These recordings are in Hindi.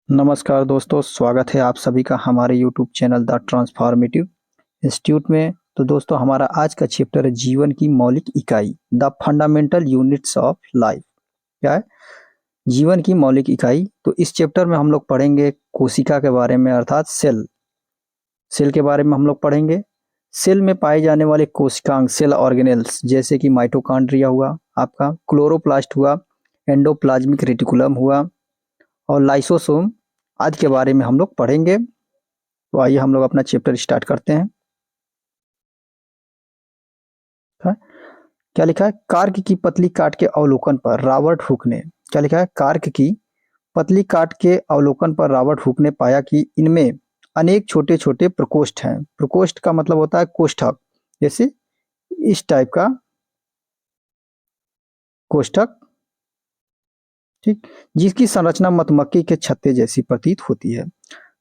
नमस्कार दोस्तों, स्वागत है आप सभी का हमारे YouTube channel the transformative institute में। तो दोस्तों, हमारा आज का चैप्टर है जीवन की मौलिक इकाई, the fundamental units of life. क्या है जीवन की मौलिक इकाई? तो इस चैप्टर में हम लोग पढ़ेंगे कोशिका के बारे में, अर्थात सेल। सेल के बारे में हम लोग पढ़ेंगे। सेल में पाए जाने वाले कोशिकांग, सेल ऑर्गेनेल्स, जैसे कि माइटोकॉन्ड्रिया हुआ, आपका क्लोरोप्लास्ट हुआ, एंडोप्लाज्मिक रेटिकुलम हुआ और लाइसोसोम आदि के बारे में हम लोग पढ़ेंगे। तो आइए हम लोग अपना चैप्टर स्टार्ट करते हैं। हाँ, क्या लिखा है? कार्क की पतली काट के अवलोकन पर रॉबर्ट हुक ने, क्या लिखा है? कार्क की पतली काट के अवलोकन पर रॉबर्ट हुक ने पाया कि इनमें अनेक छोटे छोटे प्रकोष्ठ हैं। प्रकोष्ठ का मतलब होता है कोष्ठक, जैसे इस टाइप का कोष्ठक, ठीक, जिसकी संरचना मधुमक्खी के छत्ते जैसी प्रतीत होती है।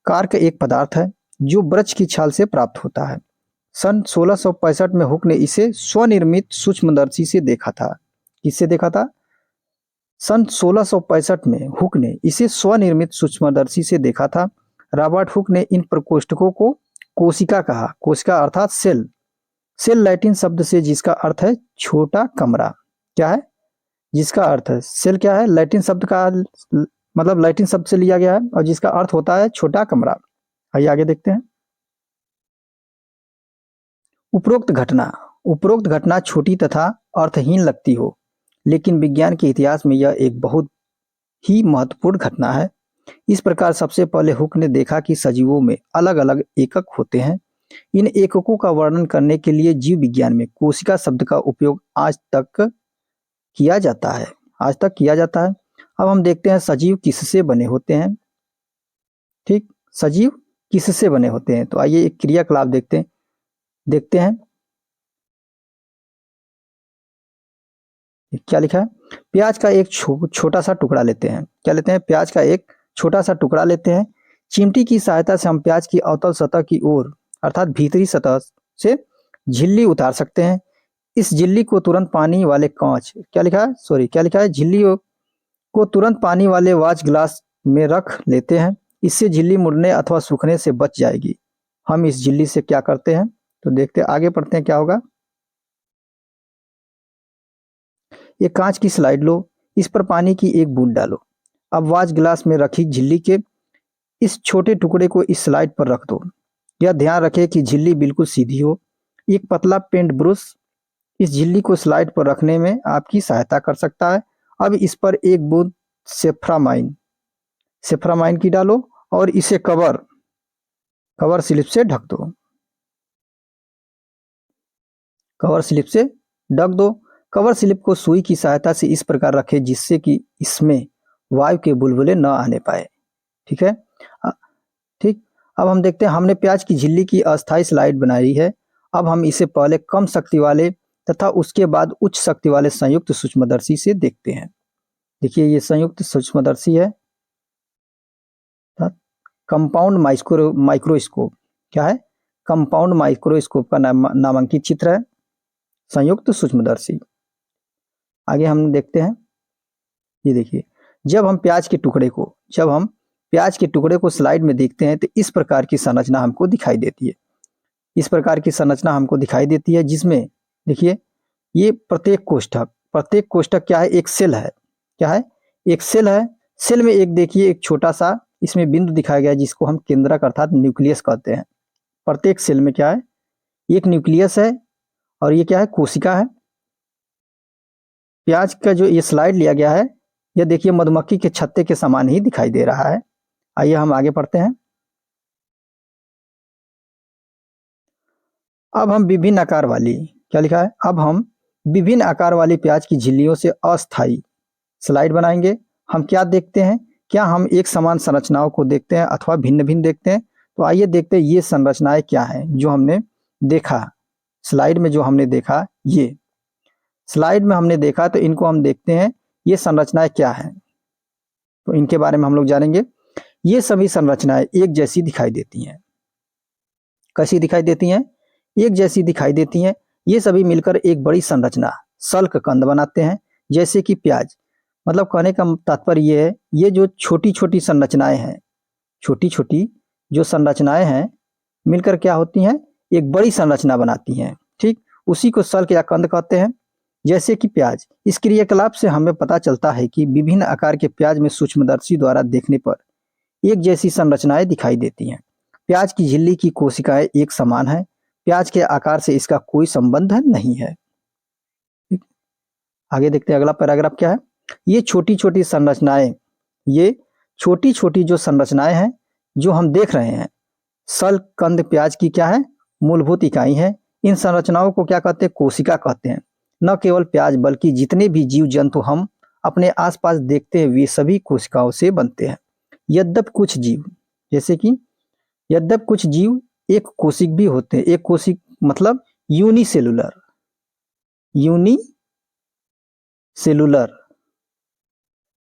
कार्क एक पदार्थ है जो वृक्ष की छाल से प्राप्त होता है। सन 1665 में हुक ने इसे स्वनिर्मित सूक्ष्मदर्शी से देखा था। किससे देखा था? सन 1665 में हुक ने इसे स्वनिर्मित सूक्ष्मदर्शी से देखा था। रॉबर्ट हुक ने इन प्रकोष्ठकों को कोशिका कहा। कोशिका अर्थात सेल। सेल लैटिन शब्द से, जिसका अर्थ है छोटा कमरा। क्या है? जिसका अर्थ है सेल, क्या है? लैटिन शब्द का मतलब लैटिन शब्द से लिया गया है और जिसका अर्थ होता है छोटा कमरा। आइए आगे देखते हैं। उपरोक्त घटना छोटी तथा अर्थहीन लगती हो, लेकिन विज्ञान के इतिहास में यह एक बहुत ही महत्वपूर्ण घटना है। इस प्रकार सबसे पहले हुक ने देखा कि सजीवों में अलग अलग एकक होते हैं। इन एककों का वर्णन करने के लिए जीव विज्ञान में कोशिका शब्द का उपयोग आज तक किया जाता है। अब हम देखते हैं सजीव किससे बने होते हैं। ठीक, सजीव किससे बने होते हैं? तो आइए एक क्रियाकलाप देखते हैं। क्या लिखा है? प्याज का एक छोटा सा टुकड़ा लेते हैं। क्या लेते हैं? प्याज का एक छोटा सा टुकड़ा लेते हैं। चिमटी की सहायता से हम प्याज की अवतल सतह की ओर, अर्थात भीतरी सतह से झिल्ली उतार सकते हैं। इस झिल्ली को तुरंत पानी वाले कांच, क्या लिखा है? क्या लिखा है? झिल्ली को तुरंत पानी वाले वाच ग्लास में रख लेते हैं। इससे झिल्ली मुड़ने अथवा सूखने से बच जाएगी। हम इस झिल्ली से क्या करते हैं? तो देखते आगे पढ़ते हैं क्या होगा। एक कांच की स्लाइड लो, इस पर पानी की एक बूंद डालो। अब वाच ग्लास में रखी झिल्ली के इस छोटे टुकड़े को इस स्लाइड पर रख दो। यह ध्यान रखें कि झिल्ली बिल्कुल सीधी हो। एक पतला पेंट ब्रश इस झिल्ली को स्लाइड पर रखने में आपकी सहायता कर सकता है। अब इस पर एक बूंद सेफ्रामाइन की डालो और इसे कवर स्लिप से ढक दो। कवर स्लिप को सुई की सहायता से इस प्रकार रखें जिससे कि इसमें वायु के बुलबुले न आने पाए। ठीक है। ठीक, अब हम देखते हैं, हमने प्याज की झिल्ली की अस्थायी स्लाइड बनाई है। अब हम इसे पहले कम शक्ति वाले तथा उसके बाद उच्च शक्ति वाले संयुक्त सूक्ष्मदर्शी से देखते हैं। देखिए, ये संयुक्त सूक्ष्मदर्शी है, कंपाउंड माइक्रोस्कोप। क्या है? कंपाउंड माइक्रोस्कोप का नामांकित चित्र है, संयुक्त सूक्ष्मदर्शी। आगे हम देखते हैं। ये देखिए, जब हम प्याज के टुकड़े को स्लाइड में देखते हैं तो इस प्रकार की संरचना हमको दिखाई देती है, जिसमें देखिए, ये प्रत्येक कोष्ठक क्या है? एक सेल है। क्या है? एक सेल है। सेल में एक देखिए, एक छोटा सा इसमें बिंदु दिखाया गया है जिसको हम केंद्रक अर्थात न्यूक्लियस कहते हैं। प्रत्येक सेल में क्या है? एक न्यूक्लियस है और ये क्या है? कोशिका है। प्याज का जो ये स्लाइड लिया गया है, यह देखिए मधुमक्खी के छत्ते के समान ही दिखाई दे रहा है। आइए हम आगे पढ़ते हैं। अब हम विभिन्न आकार वाली, क्या लिखा है? अब हम विभिन्न आकार वाली प्याज की झिल्लियों से अस्थायी स्लाइड बनाएंगे। हम क्या देखते हैं? क्या हम एक समान संरचनाओं को देखते हैं अथवा भिन्न भिन्न देखते हैं? तो आइए देखते हैं ये संरचनाएं क्या हैं जो हमने देखा स्लाइड में। जो हमने देखा, ये स्लाइड में हमने देखा, तो इनको हम देखते हैं ये संरचनाएं क्या हैं। तो इनके बारे में हम लोग जानेंगे। ये सभी संरचनाएं एक जैसी दिखाई देती हैं। कैसी दिखाई देती हैं? एक जैसी दिखाई देती हैं। ये सभी मिलकर एक बड़ी संरचना सल्क कंद बनाते हैं, जैसे कि प्याज। मतलब कहने का तात्पर्य ये है, ये जो छोटी छोटी संरचनाएं हैं, छोटी छोटी जो संरचनाएं हैं मिलकर क्या होती हैं, एक बड़ी संरचना बनाती हैं। ठीक, उसी को सल्क या कंद कहते हैं। जैसे कि प्याज, इस क्रियाकलाप से हमें पता चलता है कि विभिन्न आकार के प्याज में सूक्ष्मदर्शी द्वारा देखने पर एक जैसी संरचनाएं दिखाई देती हैं। प्याज की झिल्ली की कोशिकाएं एक समान है, प्याज के आकार से इसका कोई संबंध नहीं है। ठीक? आगे देखते हैं, अगला पैराग्राफ क्या है। ये छोटी छोटी संरचनाएं, ये छोटी छोटी जो संरचनाएं हैं जो हम देख रहे हैं, सल कंद प्याज की क्या है, मूलभूत इकाई है। इन संरचनाओं को क्या कहते हैं, कोशिका कहते हैं। न केवल प्याज बल्कि जितने भी जीव जंतु हम अपने आसपास देखते हैं वे सभी कोशिकाओं से बनते हैं। यद्यपि कुछ जीव, जैसे कि यद्यपि कुछ जीव एक कोशिक भी होते हैं। एक कोशिक मतलब यूनिसेलुलर, यूनिसेलुलर,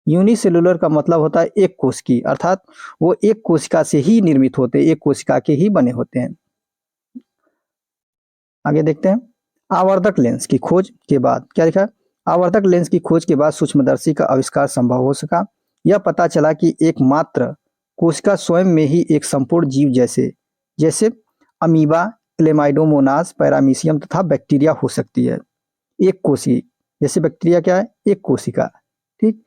यूनिसेलुलर का मतलब होता है एक कोश की, अर्थात वो एक कोशिका से ही निर्मित होते हैं, एक कोशिका के ही बने होते हैं। आगे देखते हैं, आवर्धक लेंस की खोज के बाद क्या लिखा है। आवर्धक लेंस की खोज के बाद सूक्ष्मदर्शी का आविष्कार संभव हो सका। यह पता चला कि एकमात्र कोशिका स्वयं में ही एक संपूर्ण जीव जैसे जैसे अमीबा, क्लेमाइडोमोनास, पैरामीशियम तथा बैक्टीरिया हो सकती है। एक कोशिका, जैसे बैक्टीरिया क्या है, एक कोशिका। ठीक,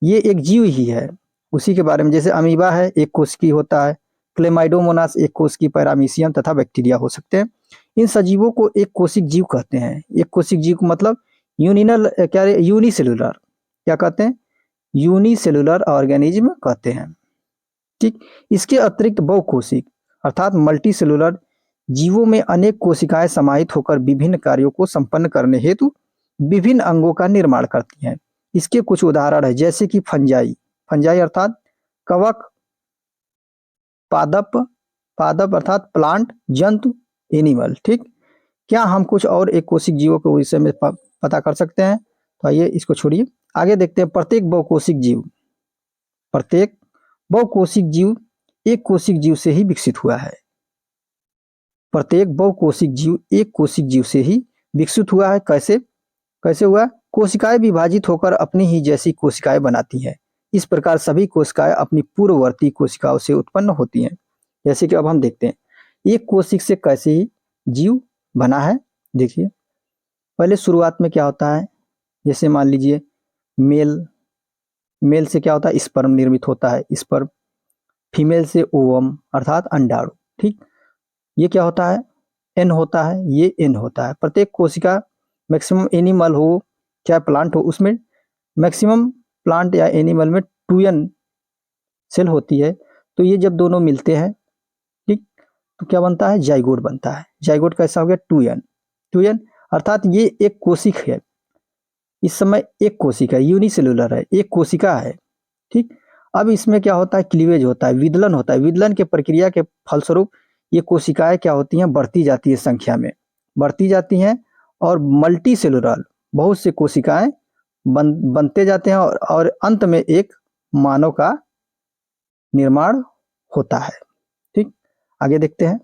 ये एक जीव ही है, उसी के बारे में। जैसे अमीबा है, एक कोशिकी होता है, क्लेमाइडोमोनास एक कोशिकी, पैरामीशियम तथा बैक्टीरिया हो सकते हैं। इन सजीवों को एक कोशिक जीव कहते हैं। एक कोशिक जीव को मतलब यूनिसेलुलर क्या कहते हैं, यूनिसेलुलर ऑर्गेनिज्म कहते हैं। ठीक, इसके अतिरिक्त बहुकोशिक अर्थात मल्टी सेलुलर जीवों में अनेक कोशिकाएं समाहित होकर विभिन्न कार्यों को संपन्न करने हेतु विभिन्न अंगों का निर्माण करती हैं। इसके कुछ उदाहरण है, जैसे कि फंजाई, फंजाई अर्थात कवक, पादप, पादप अर्थात प्लांट, जंतु, एनिमल। ठीक, क्या हम कुछ और एक कोशिक जीवों के विषय में पता कर सकते हैं? तो आइए इसको छोड़िए, आगे देखते हैं। प्रत्येक बहुकोशिक जीव, प्रत्येक बहुकोशिक जीव एक कोशिक जीव से ही विकसित हुआ है। प्रत्येक बहुकोशिक जीव एक कोशिक जीव से ही विकसित हुआ है। कैसे कैसे हुआ? कोशिकाएं विभाजित होकर अपनी ही जैसी कोशिकाएं बनाती हैं। इस प्रकार सभी कोशिकाएं अपनी पूर्ववर्ती कोशिकाओं से उत्पन्न होती हैं। जैसे कि अब हम देखते हैं एक कोशिक से कैसे ही जीव बना है। देखिए, पहले शुरुआत में क्या होता है, जैसे मान लीजिए मेल से क्या होता है, स्पर्म निर्मित होता है, स्पर्म। फीमेल से ओवम अर्थात अंडाणु। ठीक, ये क्या होता है, एन होता है, ये एन होता है। प्रत्येक कोशिका मैक्सिमम एनिमल हो चाहे प्लांट हो, उसमें मैक्सिमम प्लांट या एनिमल में 2n सेल होती है। तो ये जब दोनों मिलते हैं, ठीक, तो क्या बनता है, जाइगोट बनता है। जाइगोट कैसा हो गया, 2n अर्थात ये एक कोशिक है। इस समय एक कोशिका है, यूनिसेलुलर है, एक कोशिका है। ठीक, अब इसमें क्या होता है, क्लीवेज होता है, विदलन होता है। विदलन के प्रक्रिया के फलस्वरूप ये कोशिकाएं क्या होती हैं, बढ़ती जाती है, संख्या में बढ़ती जाती हैं और मल्टी सेलुलर बहुत से कोशिकाएं बनते जाते हैं और अंत में एक मानव का निर्माण होता है। ठीक, आगे देखते हैं।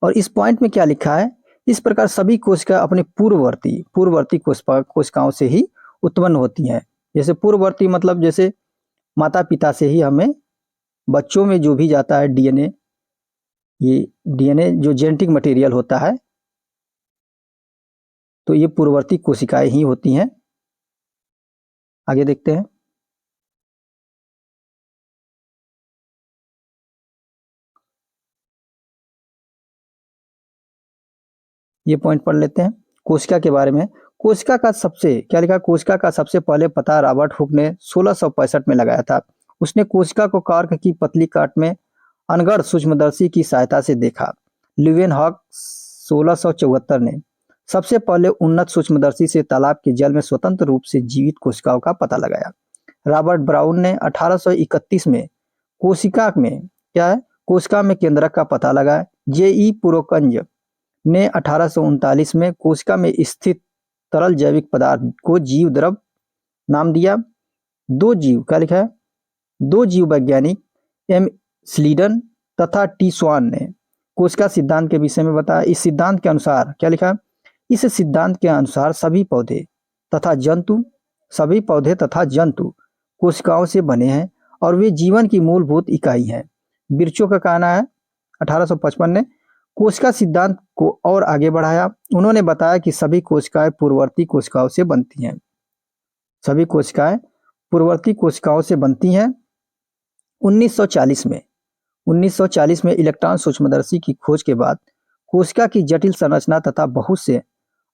और इस पॉइंट में क्या लिखा है, इस प्रकार सभी कोशिका अपने पूर्ववर्ती कोशिकाओं से ही उत्पन्न होती हैं। जैसे पूर्ववर्ती मतलब जैसे माता पिता से ही हमें बच्चों में जो भी जाता है डीएनए, ये डीएनए जो जेनेटिक मटेरियल होता है, तो ये पूर्ववर्ती कोशिकाएं ही होती हैं। आगे देखते हैं। ये पॉइंट पढ़ लेते हैं कोशिका के बारे में। कोशिका का सबसे क्या लिखा, कोशिका का सबसे पहले पता रॉबर्ट हुक ने 1665 में लगाया था। उसने कोशिका को कॉर्क की पतली काट में अनगढ़ सूक्ष्मदर्शी की सहायता से देखा। ल्यूवेनहॉक 1674 ने सबसे पहले उन्नत सूक्ष्मदर्शी से तालाब के जल में स्वतंत्र रूप से जीवित कोशिकाओं का पता लगाया। रॉबर्ट ब्राउन ने 1831 में कोशिका में केंद्रक का पता लगाया। जे.ई. पुरोकंज ने 1839 में कोशिका में स्थित तरल जैविक पदार्थ को जीव द्रव नाम दिया। दो जीव वैज्ञानिक एम स्लीडन तथा टी स्वान ने कोशिका सिद्धांत के विषय में बताया। इस सिद्धांत के अनुसार क्या लिखा, इस सिद्धांत के अनुसार सभी पौधे तथा जंतु कोशिकाओं से बने हैं और वे जीवन की मूलभूत इकाई हैं। बिरचो का कहना है 1855 ने कोशिका सिद्धांत को और आगे बढ़ाया। उन्होंने बताया कि सभी कोशिकाएं पूर्ववर्ती कोशिकाओं से बनती हैं। सभी कोशिकाएं पूर्ववर्ती कोशिकाओं से बनती हैं। 1940 में इलेक्ट्रॉन सूक्ष्मदर्शी की खोज के बाद कोशिका की जटिल संरचना तथा बहुत से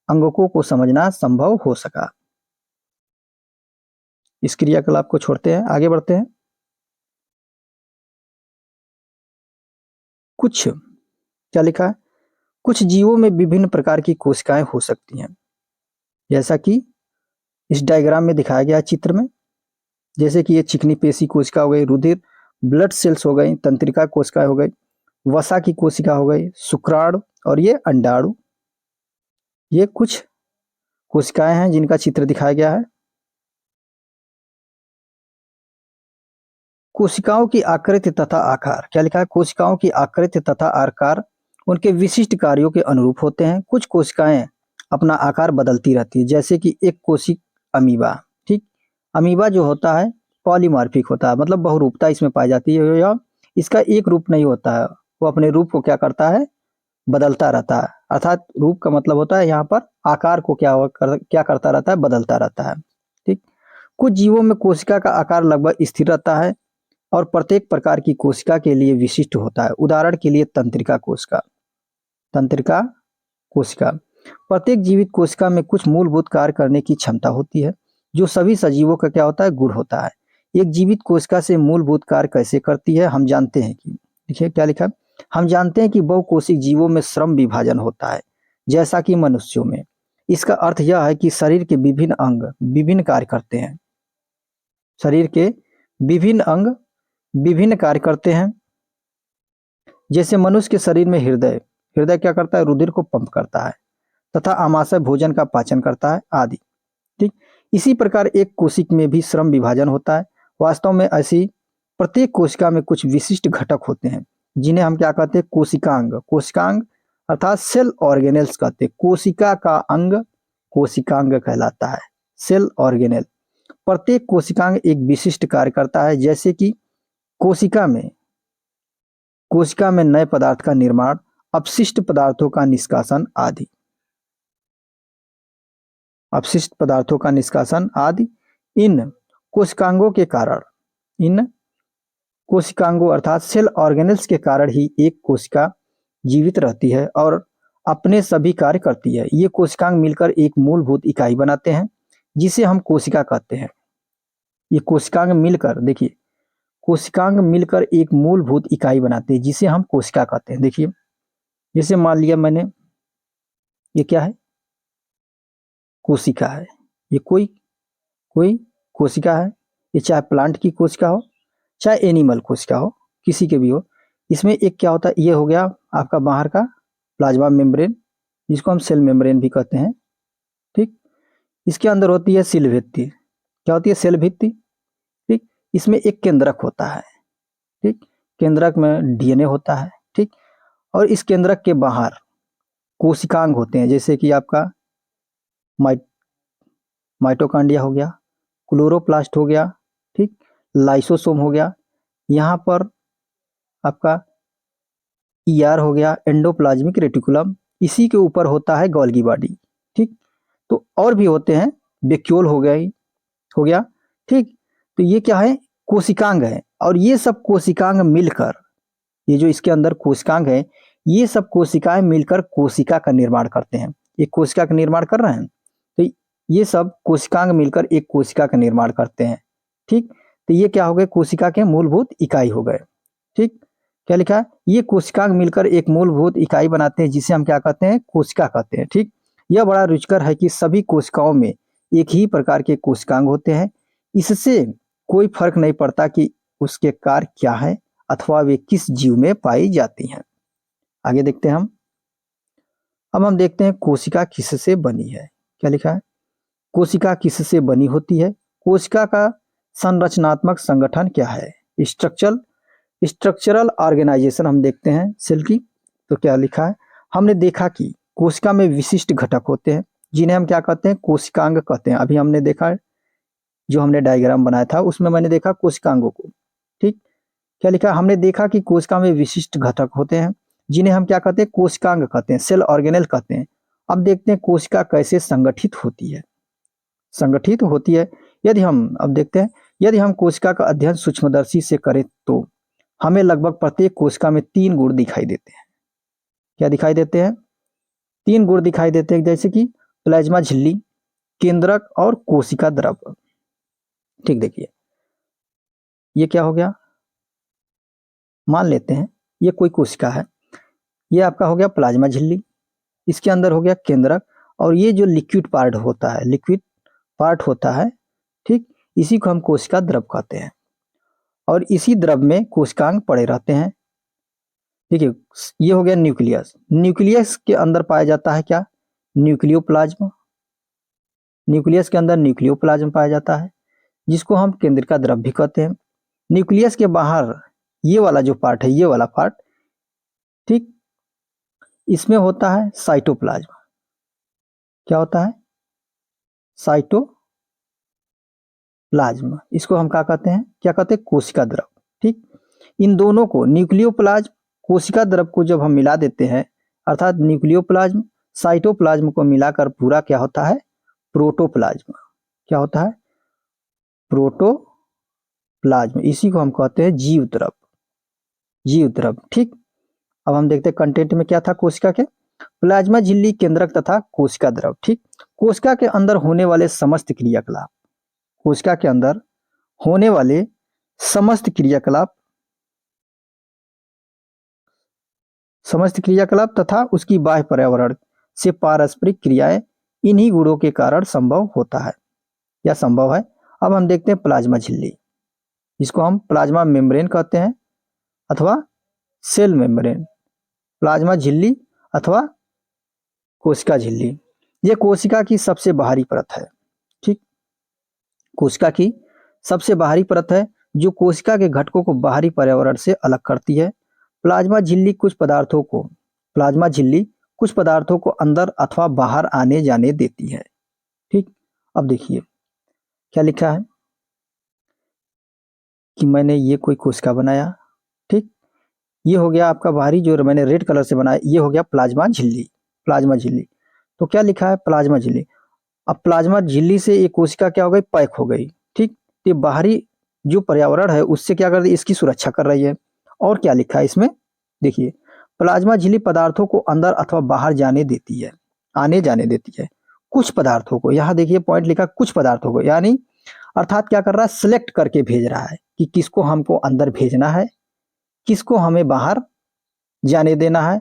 अंगकों को समझना संभव हो सका। इस क्रियाकलाप को छोड़ते हैं, आगे बढ़ते हैं। कुछ क्या लिखा है, कुछ जीवों में विभिन्न प्रकार की कोशिकाएं हो सकती हैं, जैसा कि इस डायग्राम में दिखाया गया चित्र में। जैसे कि ये चिकनी पेशी कोशिका हो गई, रुधिर ब्लड सेल्स हो गई, तंत्रिका कोशिका हो गई, वसा की कोशिका हो गई, शुक्राणु और ये अंडाणु। ये कुछ कोशिकाएं हैं जिनका चित्र दिखाया गया है। कोशिकाओं की आकृति तथा आकार, क्या लिखा है, कोशिकाओं की आकृति तथा आकार उनके विशिष्ट कार्यों के अनुरूप होते हैं। कुछ कोशिकाएं अपना आकार बदलती रहती है, जैसे कि एक कोशिक अमीबा। ठीक, अमीबा जो होता है पॉलीमॉर्फिक होता है, मतलब बहुरूपता इसमें पाई जाती है, या इसका एक रूप नहीं होता है, वो अपने रूप को क्या करता है, बदलता रहता है। अर्थात रूप का मतलब होता है यहाँ पर आकार को क्या करता रहता है, बदलता रहता है। ठीक, कुछ जीवों में कोशिका का आकार लगभग स्थिर रहता है और प्रत्येक प्रकार की कोशिका के लिए विशिष्ट होता है। उदाहरण के लिए तंत्रिका कोशिका। तंत्रिका कोशिका, प्रत्येक जीवित कोशिका में कुछ मूलभूत कार्य करने की क्षमता होती है, जो सभी सजीवों का क्या होता है, गुण होता है। एक जीवित कोशिका से मूलभूत कार्य कैसे करती है, हम जानते हैं कि, देखिए क्या लिखा है, हम जानते हैं कि बहुकोशिक जीवों में श्रम विभाजन होता है, जैसा कि मनुष्यों में। इसका अर्थ यह है कि शरीर के विभिन्न अंग विभिन्न कार्य करते हैं। शरीर के विभिन्न अंग विभिन्न कार्य करते हैं। जैसे मनुष्य के शरीर में हृदय हृदय क्या करता है, रुधिर को पंप करता है तथा आमाशय भोजन का पाचन करता है आदि। ठीक, इसी प्रकार एक कोशिका में भी श्रम विभाजन होता है। वास्तव में ऐसी प्रत्येक कोशिका में कुछ विशिष्ट घटक होते हैं, जिन्हें हम क्या कहते हैं, कोशिकांग। कोशिकांग अर्थात सेल ऑर्गेनेल्स कहते हैं। कोशिका का अंग कोशिकांग कहलाता है, सेल ऑर्गेनेल। प्रत्येक कोशिकांग एक विशिष्ट कार्य करता है, जैसे कि कोशिका में नए पदार्थ का निर्माण, अपशिष्ट पदार्थों का निष्कासन आदि। अपशिष्ट पदार्थों का निष्कासन आदि। इन कोशिकांगों के कारण, इन कोशिकांगों अर्थात सेल ऑर्गेनेल्स के कारण ही एक कोशिका जीवित रहती है और अपने सभी कार्य करती है। ये कोशिकांग मिलकर एक मूलभूत इकाई बनाते हैं, जिसे हम कोशिका कहते हैं। ये कोशिकांग मिलकर, देखिए, कोशिकांग मिलकर एक मूलभूत इकाई बनाते हैं, जिसे हम कोशिका कहते हैं। देखिए, जैसे मान लिया मैंने, ये क्या है, कोशिका है। ये कोई कोशिका है। ये चाहे प्लांट की कोशिका हो, चाहे एनिमल कोशिका हो, किसी के भी हो। इसमें एक क्या होता है, ये हो गया आपका बाहर का प्लाज्मा मेम्ब्रेन, जिसको हम सेल मेम्ब्रेन भी कहते हैं। ठीक, इसके अंदर होती है सेल भित्ति। क्या होती है, सेल भित्ति। ठीक, इसमें एक केंद्रक होता है। ठीक, केंद्रक में डीएनए होता है। ठीक, और इस केंद्रक के बाहर कोशिकांग होते हैं, जैसे कि आपका माइटोकॉन्ड्रिया हो गया, क्लोरोप्लास्ट हो गया, ठीक, लाइसोसोम हो गया, यहाँ पर आपका ईआर हो गया, एंडोप्लाज्मिक रेटिकुलम। इसी के ऊपर होता है गोल्गी बॉडी। ठीक, तो और भी होते हैं, वैक्यूल हो गया। ठीक, तो ये क्या है, कोशिकांग है। और ये सब कोशिकांग मिलकर, ये जो इसके अंदर कोशिकांग है, ये सब कोशिकाएं मिलकर कोशिका का निर्माण करते हैं। एक कोशिका का निर्माण कर रहे हैं, तो ये सब कोशिकांग मिलकर एक कोशिका का निर्माण करते हैं। ठीक, तो ये क्या हो गए, कोशिका के मूलभूत इकाई हो गए। ठीक, क्या लिखा है, ये कोशिकांग मिलकर एक मूलभूत इकाई बनाते हैं, जिसे हम क्या कहते हैं, कोशिका कहते हैं। ठीक, यह बड़ा रुचिकर है कि सभी कोशिकाओं में एक ही प्रकार के कोशिकांग होते हैं। इससे कोई फर्क नहीं पड़ता कि उसके कार्य क्या है अथवा वे किस जीव में पाई जाती हैं। आगे देखते हैं हम। अब हम देखते हैं कोशिका किससे बनी है। क्या लिखा है, कोशिका किससे बनी होती है। कोशिका का संरचनात्मक संगठन क्या है, स्ट्रक्चरल ऑर्गेनाइजेशन हम देखते हैं सेल की। तो क्या लिखा है, हमने देखा कि कोशिका में विशिष्ट घटक होते हैं, जिन्हें हम क्या कहते हैं, कोशिकांग कहते हैं। अभी हमने देखा, जो हमने डायग्राम बनाया था उसमें मैंने देखा कोशिकांगों को। ठीक, क्या लिखा, हमने देखा कि कोशिका में विशिष्ट घटक होते हैं जिन्हें हम क्या कहते हैं, कोशिकांग कहते हैं, सेल ऑर्गेनेल कहते हैं। अब देखते हैं कोशिका कैसे संगठित होती है। संगठित होती है, यदि हम अब देखते हैं, यदि हम कोशिका का अध्ययन सूक्ष्मदर्शी से करें तो हमें लगभग प्रत्येक कोशिका में 3 गुण दिखाई देते हैं। क्या दिखाई देते हैं? 3 गुण दिखाई देते हैं, जैसे कि प्लाज्मा झिल्ली, केंद्रक और कोशिका द्रव। ठीक, देखिए ये क्या हो गया, मान लेते हैं ये कोई कोशिका है, ये आपका हो गया प्लाज्मा झिल्ली, इसके अंदर हो गया केंद्रक, और ये जो लिक्विड पार्ट होता है, लिक्विड पार्ट होता है, ठीक, इसी को हम कोशिका द्रव कहते हैं। और इसी द्रव में कोशिकांग पड़े रहते हैं। ठीक है, ये हो गया न्यूक्लियस। न्यूक्लियस के अंदर पाया जाता है क्या, न्यूक्लियोप्लाज्म। न्यूक्लियस के अंदर न्यूक्लियोप्लाज्म पाया जाता है, जिसको हम केंद्रिका द्रव भी कहते हैं। न्यूक्लियस के बाहर ये वाला जो पार्ट है, ये वाला पार्ट, ठीक, इसमें होता है साइटोप्लाज्म। क्या होता है, साइटोप्लाज्म। इसको हम क्या कहते हैं, क्या कहते हैं, कोशिका द्रव। ठीक, इन दोनों को, न्यूक्लियोप्लाज्म, कोशिका द्रव को जब हम मिला देते हैं, अर्थात न्यूक्लियोप्लाज्म साइटोप्लाज्म को मिलाकर पूरा क्या होता है, प्रोटोप्लाज्म। क्या होता है, प्रोटोप्लाज्म। इसी को हम कहते हैं जीव द्रव, जीव द्रव। ठीक, अब हम देखते हैं कंटेंट में क्या था कोशिका के, प्लाज्मा झिल्ली, केंद्रक तथा कोशिका द्रव। ठीक, कोशिका के अंदर होने वाले समस्त क्रियाकलाप, कोशिका के अंदर होने वाले समस्त क्रियाकलाप, समस्त क्रियाकलाप तथा उसकी बाह्य पर्यावरण से पारस्परिक क्रियाएं इन्हीं गुणों के कारण संभव होता है या संभव है। अब हम देखते हैं प्लाज्मा झिल्ली, जिसको हम प्लाज्मा मेम्ब्रेन कहते हैं अथवा सेल मेम्ब्रेन। प्लाज्मा झिल्ली अथवा कोशिका झिल्ली, ये कोशिका की सबसे बाहरी परत है। ठीक, कोशिका की सबसे बाहरी परत है जो कोशिका के घटकों को बाहरी पर्यावरण से अलग करती है। प्लाज्मा झिल्ली कुछ पदार्थों को, प्लाज्मा झिल्ली कुछ पदार्थों को अंदर अथवा बाहर आने जाने देती है। ठीक, अब देखिए क्या लिखा है कि मैंने ये कोई कोशिका बनाया। ठीक, ये हो गया आपका बाहरी, जो मैंने रेड कलर से बनाया, ये हो गया प्लाज्मा झिल्ली। प्लाज्मा झिल्ली, तो क्या लिखा है, प्लाज्मा झिल्ली। अब प्लाज्मा झिल्ली से ये कोशिका क्या हो गई, पैक हो गई। ठीक, तो बाहरी जो पर्यावरण है उससे क्या कर रही है, इसकी सुरक्षा कर रही है। और क्या लिखा है इसमें, देखिए, प्लाज्मा झिल्ली पदार्थों को अंदर अथवा बाहर जाने देती है, आने जाने देती है। कुछ पदार्थों को, यहाँ देखिए पॉइंट लिखा, कुछ पदार्थों को, यानी अर्थात क्या कर रहा है, सिलेक्ट करके भेज रहा है कि किसको हमको अंदर भेजना है, किसको हमें बाहर जाने देना है।